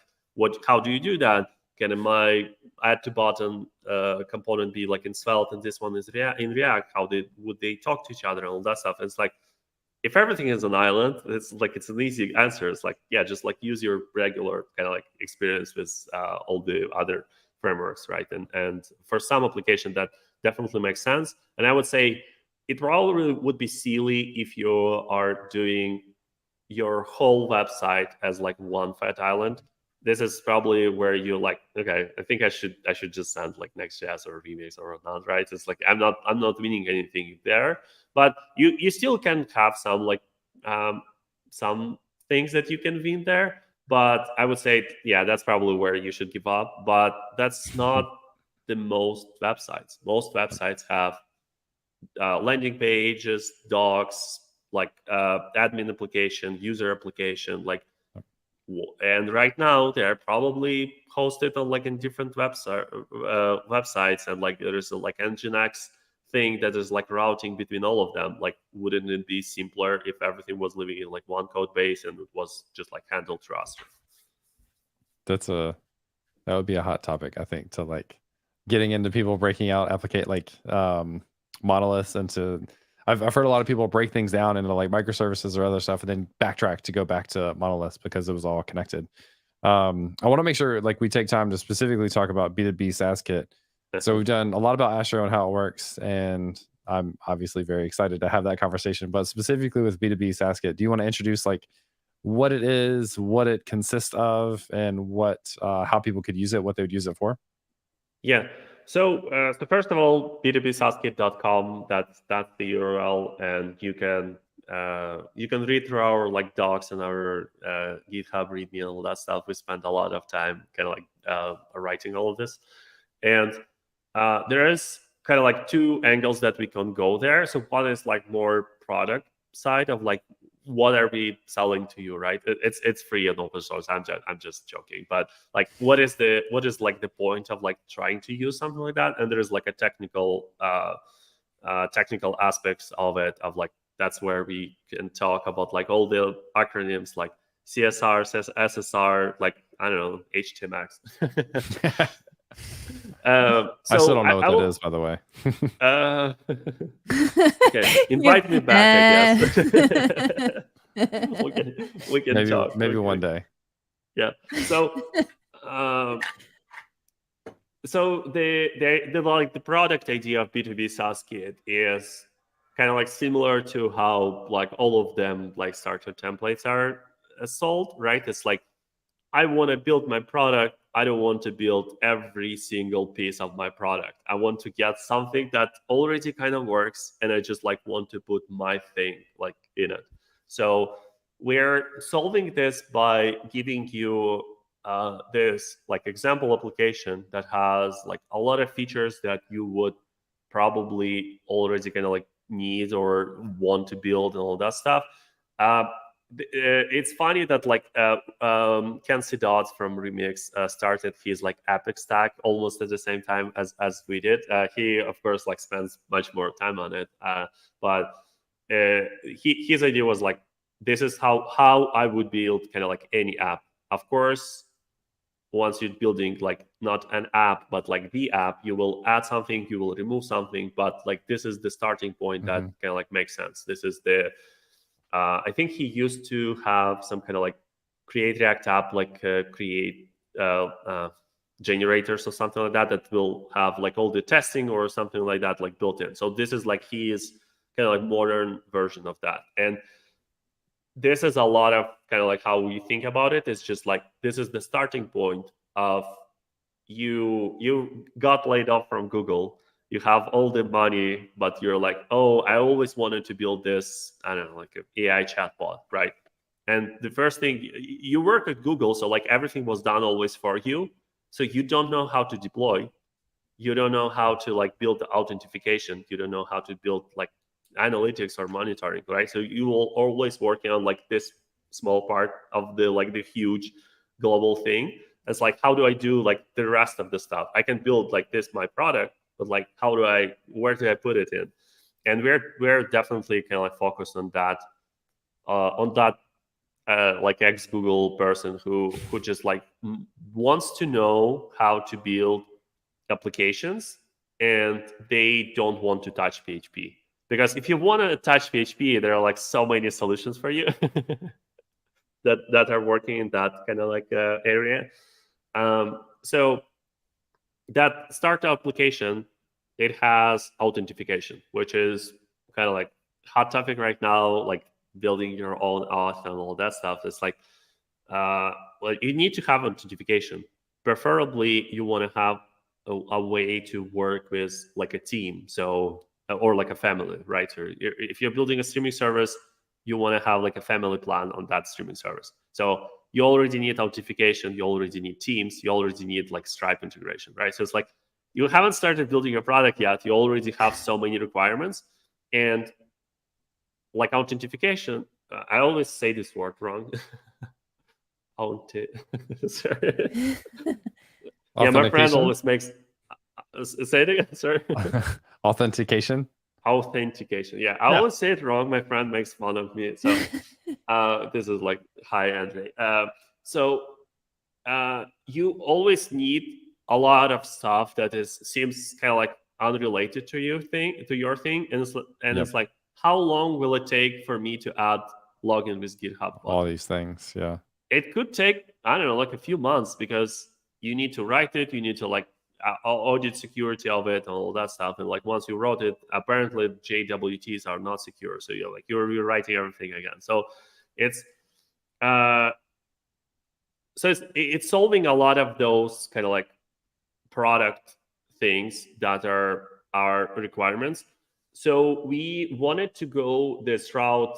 Speaker 3: how do you do that? Can my add to button component be like in Svelte and this one is in React? Would they talk to each other and all that stuff? And it's like, if everything is an island, it's an easy answer. It's like, yeah, just like use your regular kind of like experience with all the other frameworks, right? And for some application that definitely makes sense. And I would say it probably would be silly if you are doing your whole website as like one fat island. This is probably where you're like, okay, I think I should just send like Next.js or Remix or not, right? It's like I'm not winning anything there, but you still can have some like some things that you can win there. But I would say, yeah, that's probably where you should give up. But that's not the most websites. Most websites have landing pages, docs, like admin application, user application, like. And right now they're probably hosted on like in different websites, and like there is a like Nginx thing that is like routing between all of them. Like, wouldn't it be simpler if everything was living in like one code base and it was just like handled through Astro?
Speaker 1: That would be a hot topic, I think, to like getting into people breaking out monoliths into. I've heard a lot of people break things down into like microservices or other stuff and then backtrack to go back to monoliths because it was all connected. I want to make sure like we take time to specifically talk about B2B SaaS Kit. So we've done a lot about Astro and how it works, and I'm obviously very excited to have that conversation. But specifically with B2B SaaS Kit, do you want to introduce like what it is, what it consists of, and how people could use it, what they would use it for?
Speaker 3: Yeah. So first of all, b2bsaaskit.com, that's the URL, and you can read through our like docs and our GitHub README and all that stuff. We spent a lot of time kind of like writing all of this, and there is kind of like two angles that we can go there. So one is like more product side of like, what are we selling to you, right? It's free and open source. I'm just joking, but like, what is like the point of like trying to use something like that? And there is like a technical aspects of it, of like, that's where we can talk about like all the acronyms like CSR, SSR, like, I don't know, HTMX.
Speaker 1: I still don't know what that is, by the way.
Speaker 3: Okay, invite me back, I guess. we can talk.
Speaker 1: Maybe one day.
Speaker 3: Yeah. So the product idea of B2B SaaS Kit is kind of like similar to how like all of them like starter templates are sold, right? It's like, I want to build my product. I don't want to build every single piece of my product. I want to get something that already kind of works, and I just like want to put my thing like in it. So we're solving this by giving you this like example application that has like a lot of features that you would probably already kind of like need or want to build and all that stuff. It's funny that like Kenzie Dodds from Remix started his like Epic Stack almost at the same time as we did. He of course like spends much more time on it, but his idea was like, this is how I would build kind of like any app. Of course, once you're building like not an app, but like the app, you will add something, you will remove something, but like this is the starting point that kind of like makes sense. This is the, I think he used to have some kind of like create React app, like create generators or something like that, that will have like all the testing or something like that, like built in. So this is like, he is kind of like modern version of that. And this is a lot of kind of like how we think about it. It's just like, this is the starting point of you got laid off from Google, you have all the money, but you're like, oh, I always wanted to build this, I don't know, like an AI chatbot, right? And the first thing, you work at Google, so like everything was done always for you. So you don't know how to deploy. You don't know how to like build the authentication. You don't know how to build like analytics or monitoring, right? So you will always working on like this small part of the like the huge global thing. It's like, how do I do like the rest of the stuff? I can build like this my product, but like where do I put it in? And we're definitely kind of like focused on that like ex-Google person who just like wants to know how to build applications, and they don't want to touch PHP. Because if you want to touch PHP, there are like so many solutions for you that are working in that kind of like area. So that startup application, it has authentication, which is kind of like hot topic right now, like building your own auth and all that stuff. It's like, well, you need to have authentication. Preferably, you want to have a way to work with like a team, so or like a family, right? Or if you're building a streaming service, you want to have like a family plan on that streaming service. So you already need authentication, you already need teams, you already need like Stripe integration, right? So it's like, you haven't started building your product yet, you already have so many requirements. And like authentication, I always say this word wrong. Sorry. Yeah, my friend always makes. Say it again, sorry.
Speaker 1: Authentication.
Speaker 3: Authentication. Yeah, I always say it wrong. My friend makes fun of me. So this is like, hi, Andre. So you always need a lot of stuff that seems kind of like unrelated to your thing, and it's like, how long will it take for me to add login with GitHub?
Speaker 1: All these things, yeah.
Speaker 3: It could take, I don't know, like a few months, because you need to write it, you need to like audit security of it and all that stuff. And like once you wrote it, apparently JWTs are not secure, so you're rewriting everything again. So it's it's solving a lot of those kind of like product things that are our requirements. So we wanted to go this route.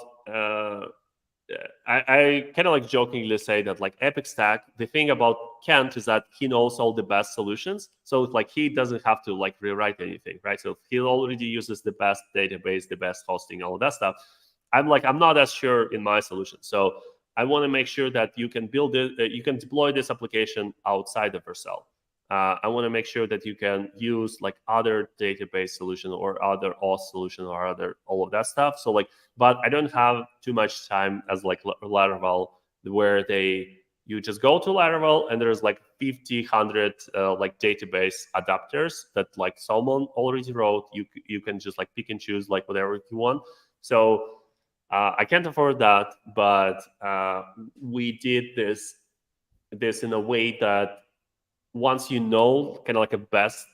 Speaker 3: I kind of like jokingly say that like Epic Stack, the thing about Kent is that he knows all the best solutions. So like he doesn't have to like rewrite anything, right? So he already uses the best database, the best hosting, all of that stuff. I'm not as sure in my solution. So I want to make sure that you can build it, you can deploy this application outside of yourself. I want to make sure that you can use like other database solution or other auth solution or other all of that stuff. So like, but I don't have too much time as like Laravel, where you just go to Laravel and there's like 100 like database adapters that like someone already wrote. You can just like pick and choose like whatever you want. So I can't afford that, but we did this in a way that once you know kind of like a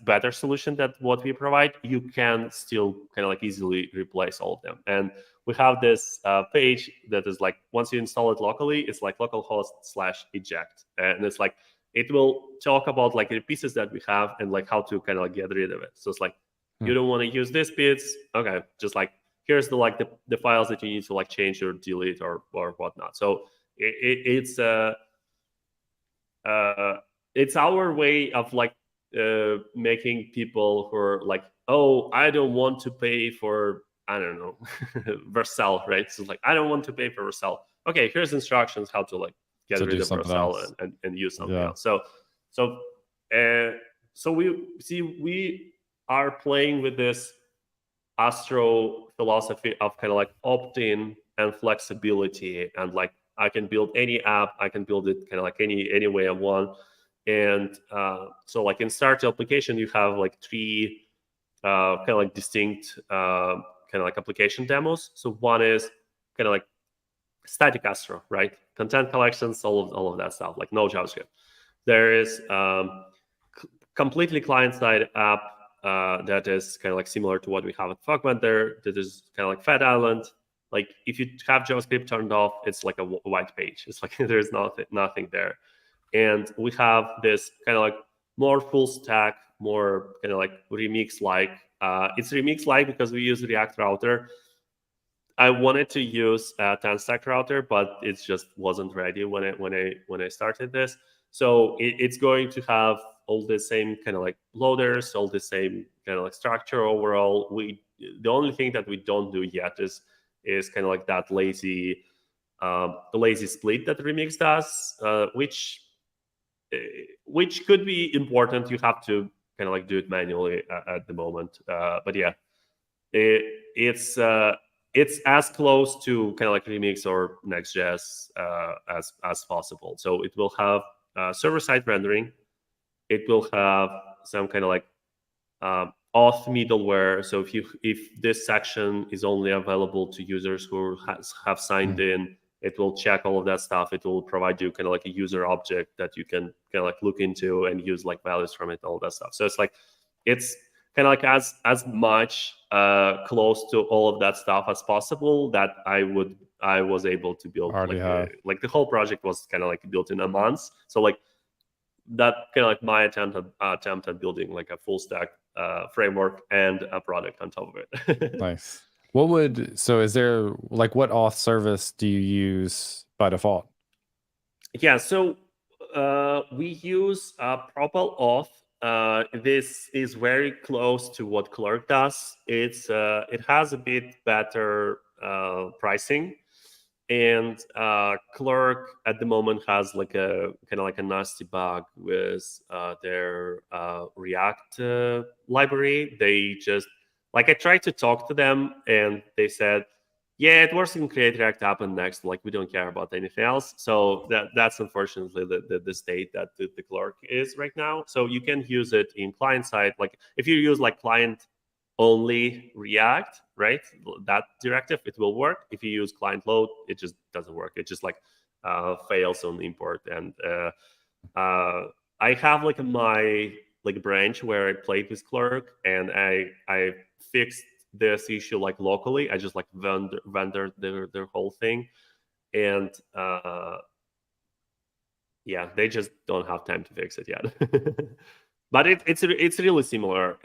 Speaker 3: better solution that what we provide, you can still kind of like easily replace all of them. And we have this page that is like, once you install it locally, it's like localhost/eject. And it's like, it will talk about like the pieces that we have and like how to kind of like get rid of it. So it's like, you don't want to use these bits. Okay, just like, here's the files that you need to like change or delete or whatnot. So it's our way of like making people who are like, oh, I don't want to pay for, I don't know, Vercel, right? So like, I don't want to pay for Vercel. Okay, here's instructions how to like get rid of Vercel and use something else. So we are playing with this Astro philosophy of kind of like opt-in and flexibility, and like I can build any app, I can build it kind of like any way I want. And so like in start application, you have like three kind of like distinct kind of like application demos. So one is kind of like static Astro, right? Content collections, all of that stuff, like no JavaScript. There is completely client-side app that is kind of like similar to what we have at Fogman there. That is kind of like Fat Island. Like if you have JavaScript turned off, it's like a white page. It's like there's nothing there. And we have this kind of like more full stack, more kind of like Remix-like. It's Remix-like because we use React router. I wanted to use a 10-stack router, but it just wasn't ready when I started this. So it's going to have all the same kind of like loaders, all the same kind of like structure overall. The only thing that we don't do yet is kind of like that lazy split that Remix does, which could be important. You have to kind of like do it manually at the moment. But yeah, it's as close to kind of like Remix or Next.js as possible. So it will have server-side rendering. It will have some kind of like auth middleware. So if this section is only available to users who have signed in, it will check all of that stuff. It will provide you kind of like a user object that you can kind of like look into and use like values from it, all that stuff. So it's kind of like as much close to all of that stuff as possible that I was able to build. Like the whole project was kind of like built in a month. So like that kind of like my attempt at building like a full stack framework and a product on top of it.
Speaker 1: Nice. Is there like what auth service do you use by default?
Speaker 3: Yeah, so we use Propel Auth. This is very close to what Clerk does. It has a bit better pricing, and Clerk at the moment has like a kind of like a nasty bug with their React library. They just like I tried to talk to them, and they said, yeah, it works in Create React App and Next. Like we don't care about anything else. So that's unfortunately the state that the Clerk is right now. So you can use it in client side. Like if you use like client only React, right? That directive, it will work. If you use client load, it just doesn't work. It just like fails on import. And I have like my like branch where I played with Clerk, and I fixed this issue like locally. I just like vendored their whole thing, and yeah, they just don't have time to fix it yet. But it's really similar.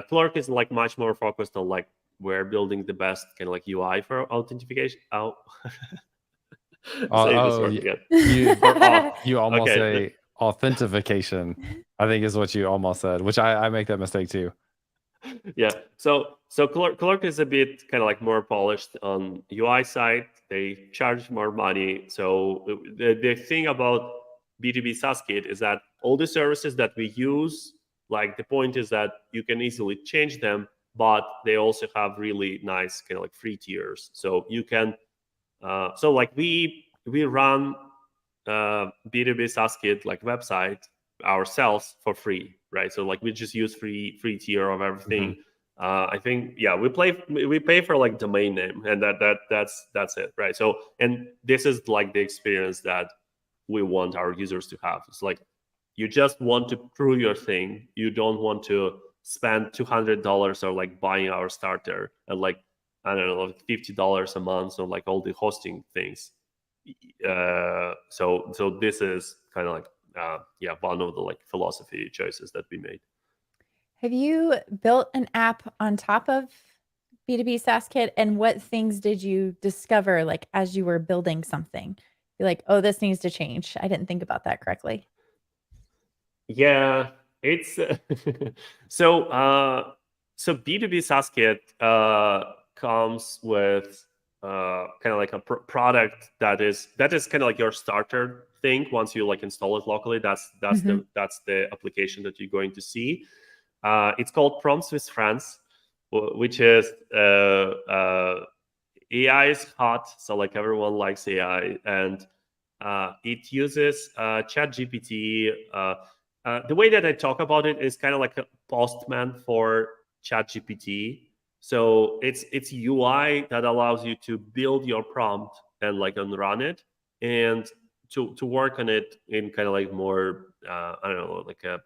Speaker 3: Clerk is like much more focused on like we're building the best kind of like UI for authentication.
Speaker 1: You almost say authentication, I think is what you almost said, which I make that mistake too.
Speaker 3: Yeah, so Clerk is a bit kind of like more polished on UI side. They charge more money. So the thing about B2B SaaS Kit is that all the services that we use, like the point is that you can easily change them, but they also have really nice kind of like free tiers. So you can, so like we run B2B SaaS Kit like website ourselves for free, right? So like we just use free tier of everything. I think we pay for like domain name, and that's it, right? So and this is like the experience that we want our users to have. It's like you just want to prove your thing. You don't want to spend $200 or like buying our starter and like I don't know $50 a month on like all the hosting things. So this is kind of like one of the like philosophy choices that we made.
Speaker 2: Have you built an app on top of B2B SaaS Kit, and what things did you discover like as you were building something? You're like, oh, this needs to change. I didn't think about that correctly.
Speaker 3: Yeah, it's so B2B SaaS Kit comes with kind of like a product that is kind of like your starter thing. Once you like install it locally, that's the application that you're going to see. It's called Prompts with Friends, which is AI is hot, so like everyone likes AI, and it uses ChatGPT. The way that I talk about it is kind of like a postman for ChatGPT. So it's UI that allows you to build your prompt and like run it, and to work on it in kind of like more I don't know, like a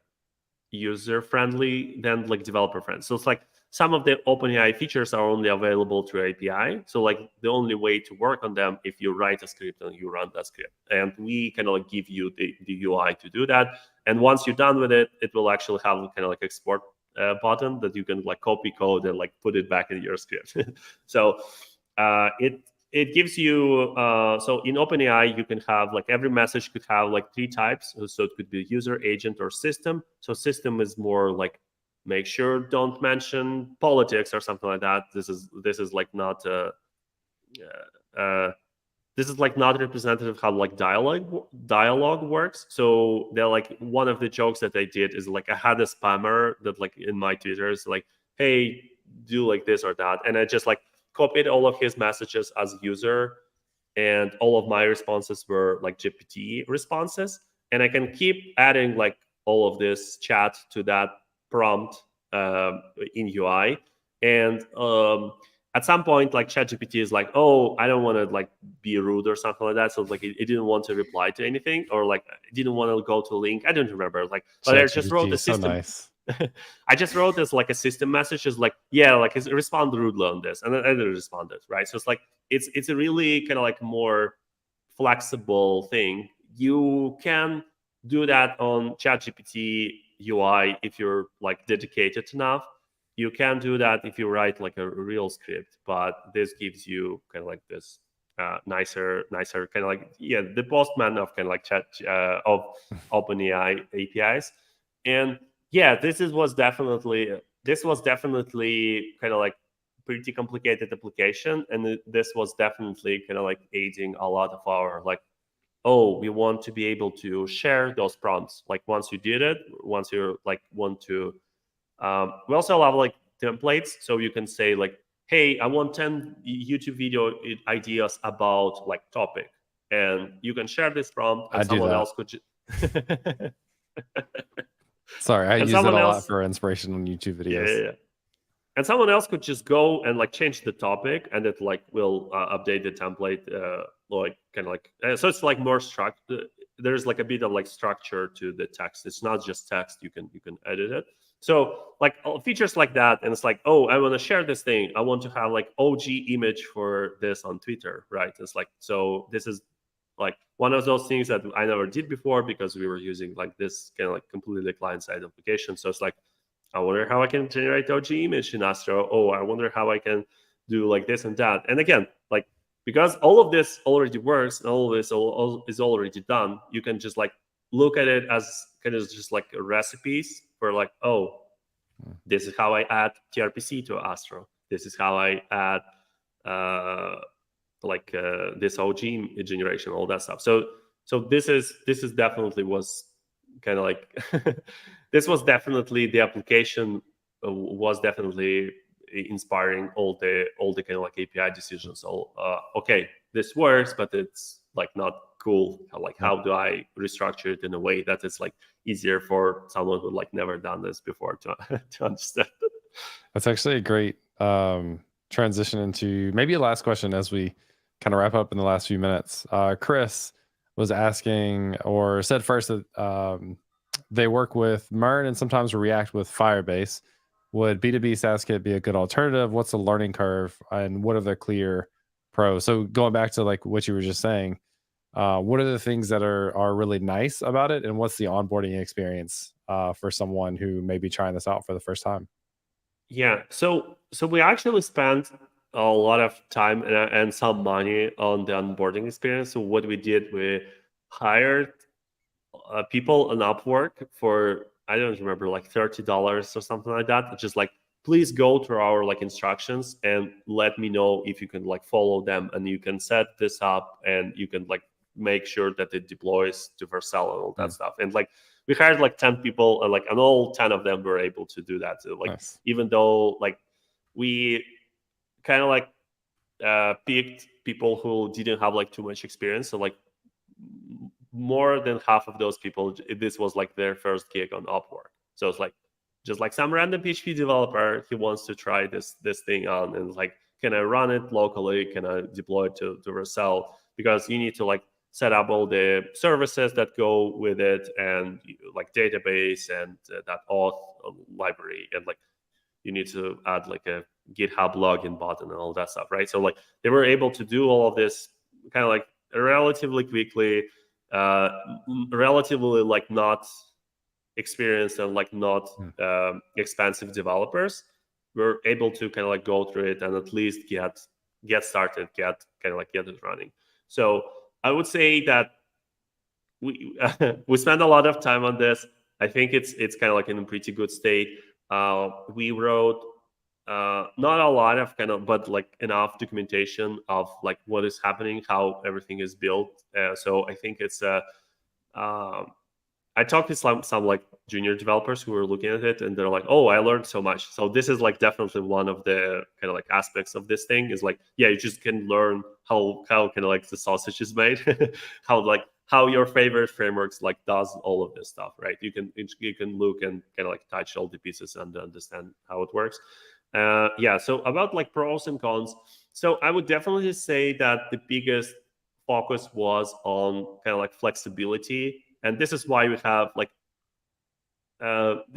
Speaker 3: user friendly than like developer friendly. So it's like some of the OpenAI features are only available through API. So like the only way to work on them if you write a script and you run that script. And we kind of like give you the UI to do that. And once you're done with it, it will actually have kind of like export button that you can like copy code and like put it back in your script. So it gives you so in OpenAI you can have like every message could have like 3 types. So it could be user, agent, or system. So system is more like make sure don't mention politics or something like that. This is like not this is like not representative how like dialogue works. So they're like one of the jokes that I did is like I had a spammer that like in my Twitter is like, hey, do like this or that, and I just like copied all of his messages as user, and all of my responses were like GPT responses, and I can keep adding like all of this chat to that prompt in UI, and at some point like ChatGPT is like, oh, I don't want to like be rude or something like that, so like it didn't want to reply to anything, or like it didn't want to go to a link. I don't remember, like, but I just wrote the system. So nice. I just wrote this like a system message, is like, yeah, like respond rudely on this, and then I responded, right? So it's like it's a really kind of like more flexible thing. You can do that on ChatGPT UI if you're like dedicated enough. You can do that if you write like a real script, but this gives you kind of like this nicer kind of like, yeah, the postman of kind of like chat of OpenAI APIs. And yeah, this was definitely kind of like pretty complicated application, and this was definitely kind of like aiding a lot of our like, oh, we want to be able to share those prompts. Like once you did it, once you like want to, we also have like templates, so you can say like, hey, I want 10 YouTube video ideas about like topic, and you can share this prompt, and someone else could.
Speaker 1: Sorry, I use it a lot for inspiration on YouTube videos.
Speaker 3: Yeah. And someone else could just go and like change the topic, and it like will update the template, like kind of like so it's like more structured. There's like a bit of like structure to the text. It's not just text. You can edit it. So like features like that, and it's like, oh, I want to share this thing. I want to have like OG image for this on Twitter, right? It's like, so this is like one of those things that I never did before because we were using like this kind of like completely client-side application. So it's like, I wonder how I can generate OG image in Astro. Oh, I wonder how I can do like this and that. And again, like because all of this already works and all of this is already done, you can just like look at it as kind of just like recipes for like, oh, this is how I add TRPC to Astro. This is how I add this OG generation, all that stuff. So this is definitely was kind of like this was definitely the application was definitely inspiring all the kind of like API decisions. So okay, this works, but it's like not cool. Like how do I restructure it in a way that is like easier for someone who like never done this before to understand?
Speaker 1: That's actually a great transition into maybe a last question as we kind of wrap up in the last few minutes. Chris was asking or said first that they work with Mern and sometimes React with Firebase. Would B2B SaaS Kit be a good alternative? What's the learning curve and what are the clear pros? So going back to like what you were just saying, what are the things that are really nice about it, and what's the onboarding experience for someone who may be trying this out for the first time?
Speaker 3: Yeah, so we actually spent a lot of time and some money on the onboarding experience. So what we did, we hired people on Upwork for, I don't remember, like $30 or something like that. Just like, please go through our like instructions and let me know if you can like follow them, and you can set this up and you can like make sure that it deploys to Vercel and all that stuff. And like we hired like 10 people, and all 10 of them were able to do that. So like nice. Even though like we kind of like picked people who didn't have like too much experience, so like more than half of those people, this was like their first gig on Upwork. So it's like just like some random PHP developer, he wants to try this thing on, and like, can I run it locally? Can I deploy it to Vercel? Because you need to like set up all the services that go with it, and like database and that auth library, and like you need to add like a GitHub login button and all that stuff, right? So like they were able to do all of this kind of like relatively quickly, relatively like not experienced and like not expensive developers were able to kind of like go through it and at least get started, get it running. So I would say that we we spend a lot of time on this. I think it's kind of like in a pretty good state. We wrote not a lot of but like enough documentation of like what is happening, how everything is built. So I think it's I talked to some like junior developers who were looking at it, and they're like, "Oh, I learned so much." So this is like definitely one of the kind of like aspects of this thing is like, yeah, you just can learn how kind of like the sausage is made, how your favorite frameworks like does all of this stuff, right? You can look and kind of like touch all the pieces and understand how it works. Yeah. So about like pros and cons. So I would definitely say that the biggest focus was on kind of like flexibility. And this is why we have like,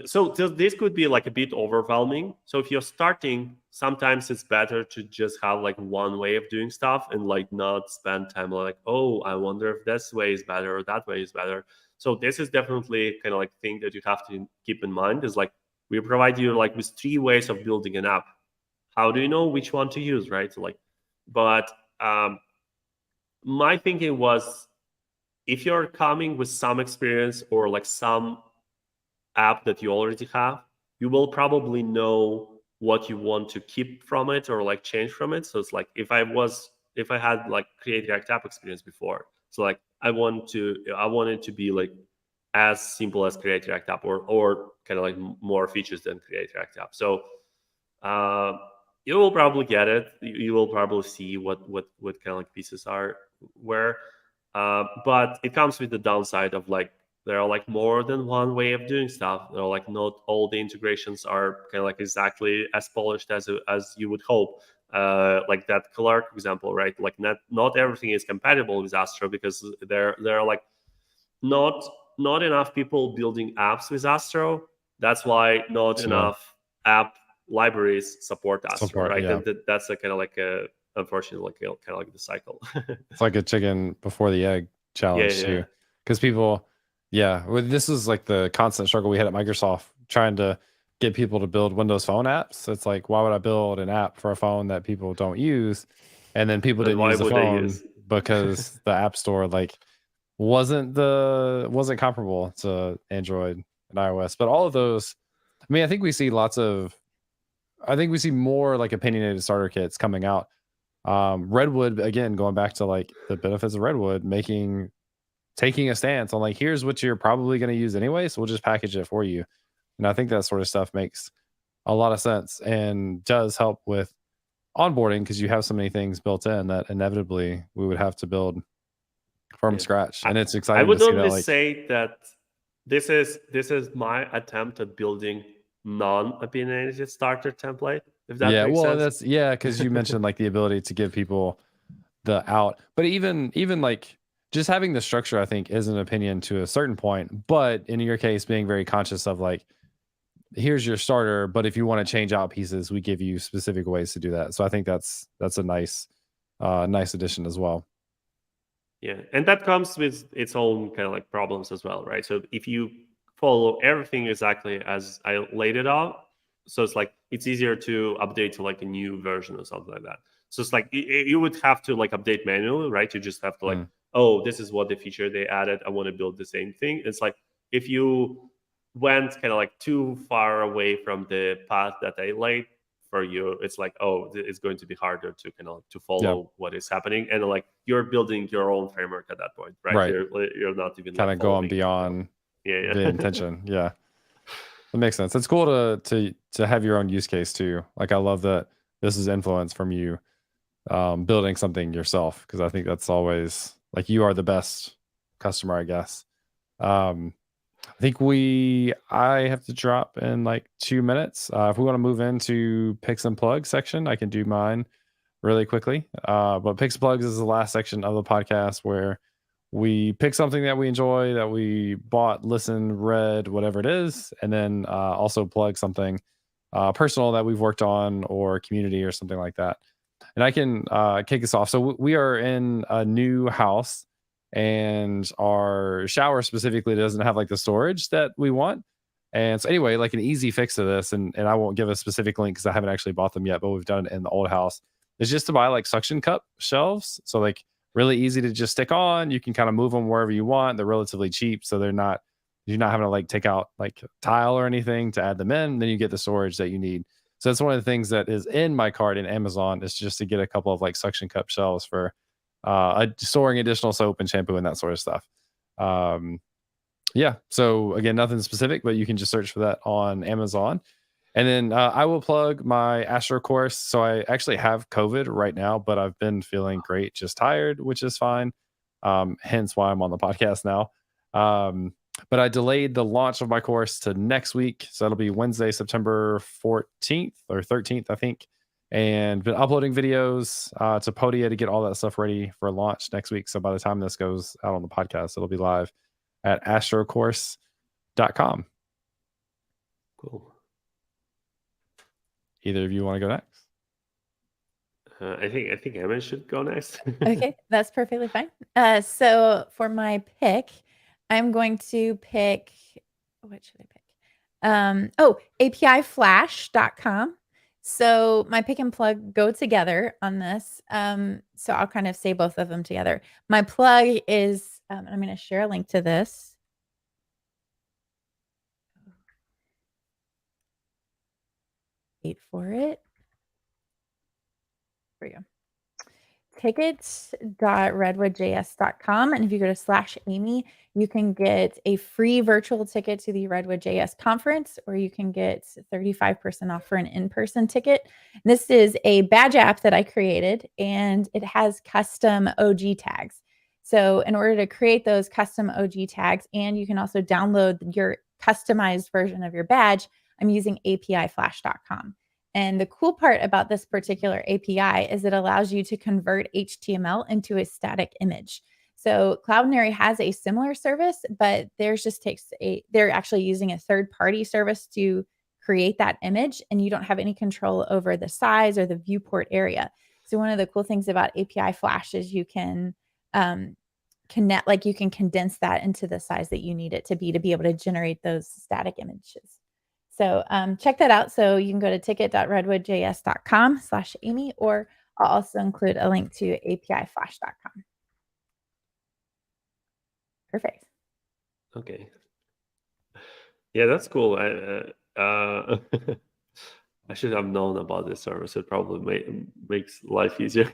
Speaker 3: so this could be like a bit overwhelming. So if you're starting, sometimes it's better to just have like one way of doing stuff and like not spend time like, oh, I wonder if this way is better or that way is better. So this is definitely kind of like thing that you have to keep in mind is like, we provide you like with 3 ways of building an app. How do you know which one to use, right? So like, but my thinking was, if you're coming with some experience or like some app that you already have, you will probably know what you want to keep from it or like change from it. So it's like if I had like Create React App experience before, so like I want it to be like as simple as Create React App or kind of like more features than Create React App. So you will probably get it. You will probably see what kind of like pieces are where. But it comes with the downside of like there are like more than one way of doing stuff. There are like not all the integrations are kind of like exactly as polished as you would hope. Like that Clark example, right? Like not everything is compatible with Astro because there are like not enough people building apps with Astro. That's why not enough app libraries support Astro, right? Yeah. And that's a kind of like a unfortunately like kind of like the cycle.
Speaker 1: It's like a chicken before the egg challenge too, because people this is like the constant struggle we had at Microsoft trying to get people to build Windows Phone apps. It's like, why would I build an app for a phone that people don't use? And then people didn't use the phone because the App Store like wasn't comparable to Android and iOS. But all of those, I mean, I think we see more like opinionated starter kits coming out. Redwood, again, going back to like the benefits of Redwood, taking a stance on like, here's what you're probably going to use anyway, so we'll just package it for you. And I think that sort of stuff makes a lot of sense and does help with onboarding because you have so many things built in that inevitably we would have to build from scratch. And it's exciting.
Speaker 3: I would
Speaker 1: to see
Speaker 3: only
Speaker 1: that, like,
Speaker 3: say that this is my attempt at building non-opinionated starter template. If that makes sense.
Speaker 1: Because you mentioned like the ability to give people the out, but even like just having the structure, I think, is an opinion to a certain point. But in your case, being very conscious of like, here's your starter, but if you want to change out pieces, we give you specific ways to do that. So I think that's a nice addition as well.
Speaker 3: Yeah, and that comes with its own kind of like problems as well, right? So if you follow everything exactly as I laid it out, so it's like it's easier to update to like a new version or something like that. So it's like you would have to like update manually, right? You just have to like, oh, this is what the feature they added. I want to build the same thing. It's like if you went kind of like too far away from the path that I laid for you, it's like, oh, it's going to be harder to kind of to follow what is happening, and like you're building your own framework at that point, right? You're not even
Speaker 1: kind of going beyond the intention. Yeah, that makes sense. It's cool to have your own use case too. Like I love that this is influence from you building something yourself, because I think that's always like you are the best customer, I guess. I think I have to drop in like 2 minutes. If we want to move into picks and plugs section, I can do mine really quickly. But picks and plugs is the last section of the podcast where we pick something that we enjoy, that we bought, listened, read, whatever it is, and then also plug something personal that we've worked on, or community or something like that. And I can kick us off. So we are in a new house, and our shower specifically doesn't have like the storage that we want. And so anyway, like an easy fix to this, and I won't give a specific link because I haven't actually bought them yet, but we've done it in the old house, is just to buy like suction cup shelves. So like really easy to just stick on. You can kind of move them wherever you want. They're relatively cheap, so you're not having to like take out like tile or anything to add them in. Then you get the storage that you need. So that's one of the things that is in my cart in Amazon, is just to get a couple of like suction cup shelves for storing additional soap and shampoo and that sort of stuff. Yeah. So again, nothing specific, but you can just search for that on Amazon. And then I will plug my Astro course. So I actually have COVID right now, but I've been feeling great, just tired, which is fine. Hence why I'm on the podcast now. But I delayed the launch of my course to next week. So that'll be Wednesday, September 14th or 13th, I think. And been uploading videos to Podia to get all that stuff ready for launch next week. So by the time this goes out on the podcast, it'll be live at astrocourse.com.
Speaker 3: Cool.
Speaker 1: Either of you want to go next?
Speaker 3: I think Emma should go next.
Speaker 2: Okay, that's perfectly fine. So for my pick, I'm going to pick, what should I pick? APIflash.com. So my pick and plug go together on this. So I'll kind of say both of them together. My plug is, I'm going to share a link to this. Wait for it. Here we go. Tickets.redwoodjs.com. And if you go to /Amy, you can get a free virtual ticket to the Redwood.js conference, or you can get 35% off for an in-person ticket. This is a badge app that I created, and it has custom OG tags. So in order to create those custom OG tags, and you can also download your customized version of your badge, I'm using APIflash.com. And the cool part about this particular API is it allows you to convert HTML into a static image. So Cloudinary has a similar service, but theirs just they're actually using a third-party service to create that image, and you don't have any control over the size or the viewport area. So one of the cool things about API Flash is you can you can condense that into the size that you need it to be able to generate those static images. So check that out. So you can go to ticket.redwoodjs.com/Amy, or I'll also include a link to apiflash.com. Perfect.
Speaker 3: Okay. Yeah, that's cool. I should have known about this service. It probably makes life easier.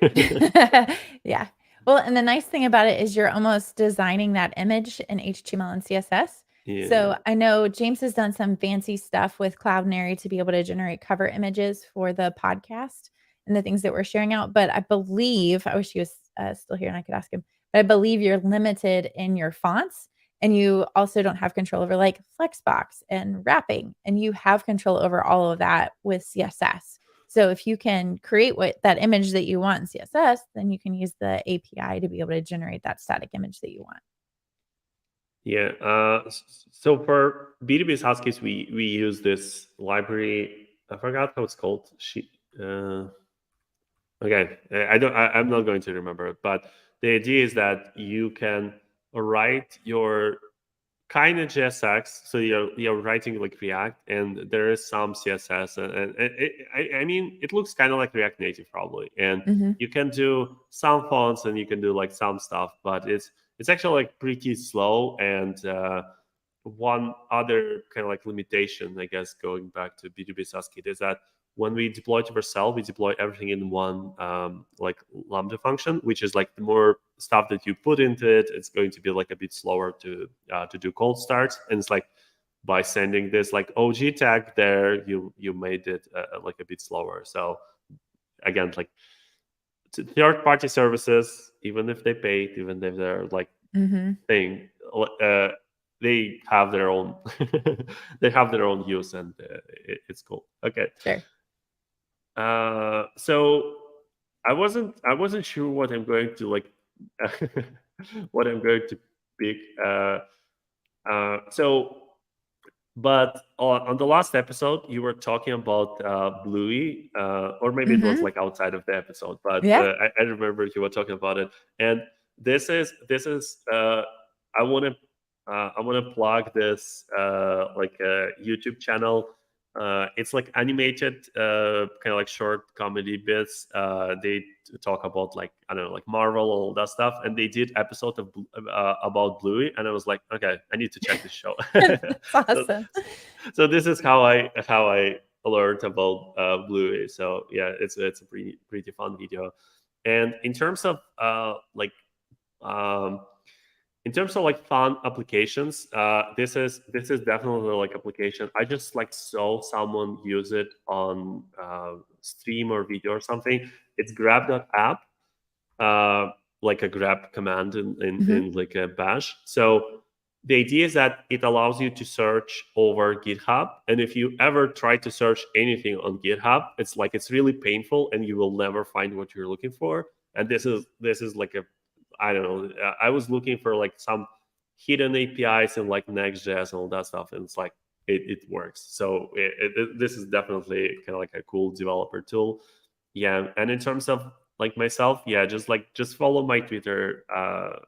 Speaker 2: Yeah. Well, and the nice thing about it is you're almost designing that image in HTML and CSS.
Speaker 3: Yeah.
Speaker 2: So I know James has done some fancy stuff with Cloudinary to be able to generate cover images for the podcast and the things that we're sharing out. But I believe, I wish he was still here and I could ask him, but I believe you're limited in your fonts, and you also don't have control over like Flexbox and wrapping, and you have control over all of that with CSS. So if you can create that image that you want in CSS, then you can use the API to be able to generate that static image that you want.
Speaker 3: Yeah. So for B2B SaaS Kit, we use this library. I forgot how it's called. Okay, I'm not going to remember it. But the idea is that you can write your kind of JSX, so you're writing like React, and there is some CSS, and I mean it looks kind of like React Native probably, and you can do some fonts and you can do like some stuff, but it's actually like pretty slow. And one other kind of like limitation, I guess, going back to B2B SaaS Kit, is that when we deploy to Vercel, we deploy everything in one like Lambda function, which is like the more stuff that you put into it, it's going to be like a bit slower to do cold starts. And it's like by sending this like OG tag there, you made it like a bit slower. So again, like third-party services, even if they pay, even if they're like thing. They have their own they have their own use, and it's cool. Okay.
Speaker 2: Sure.
Speaker 3: So I wasn't sure what I'm going to like what I'm going to pick. But on the last episode, you were talking about Bluey, or maybe it was like outside of the episode, but
Speaker 2: Yeah.
Speaker 3: I remember you were talking about it. And this is I want to plug this like a YouTube channel. It's like animated, kind of like short comedy bits. They talk about like, I don't know, like Marvel, all that stuff, and they did episode of about Bluey, and I was like, okay, I need to check this show.
Speaker 2: That's awesome.
Speaker 3: So this is how I learned about Bluey. So yeah, it's a pretty fun video. And in terms of in terms of like fun applications, this is definitely like application. I just like saw someone use it on stream or video or something. It's grab.app, like a grab command in like a bash. So the idea is that it allows you to search over GitHub, and if you ever try to search anything on GitHub, it's really painful, and you will never find what you're looking for. And this is like a, I don't know. I was looking for like some hidden APIs and like Next.js and all that stuff, and it's like it works. So this is definitely kind of like a cool developer tool. Yeah, and in terms of like myself, yeah, just follow my Twitter. I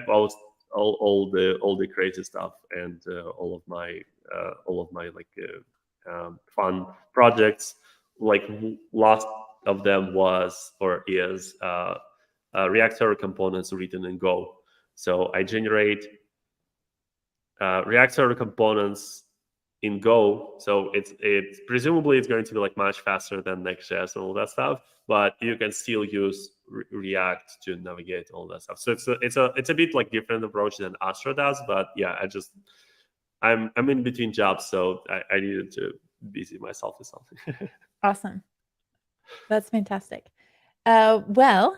Speaker 3: post all the crazy stuff, and all of my like fun projects. Like last of them was or is React Server components written in Go. So I generate React Server components in Go. So it's presumably it's going to be like much faster than Next.js and all that stuff, but you can still use React to navigate all that stuff. So it's a bit like different approach than Astro does, but yeah, I'm in between jobs, so I needed to busy myself with something.
Speaker 2: Awesome. That's fantastic. Well,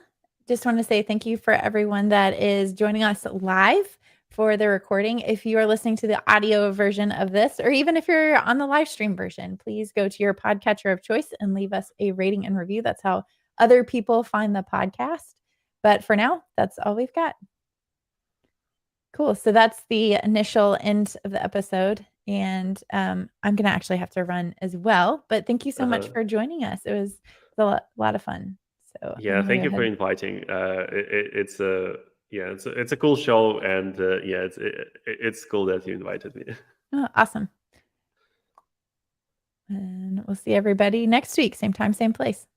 Speaker 2: just want to say thank you for everyone that is joining us live for the recording. If you are listening to the audio version of this, or even if you're on the live stream version, please go to your podcatcher of choice and leave us a rating and review. That's how other people find the podcast. But for now, that's all we've got. Cool. So that's the initial end of the episode. And I'm going to actually have to run as well. But thank you so much for joining us. It was a lot of fun. So
Speaker 3: yeah, thank you for inviting. It's a cool show, and yeah, it's cool that you invited me.
Speaker 2: Oh, awesome. And we'll see everybody next week, same time, same place.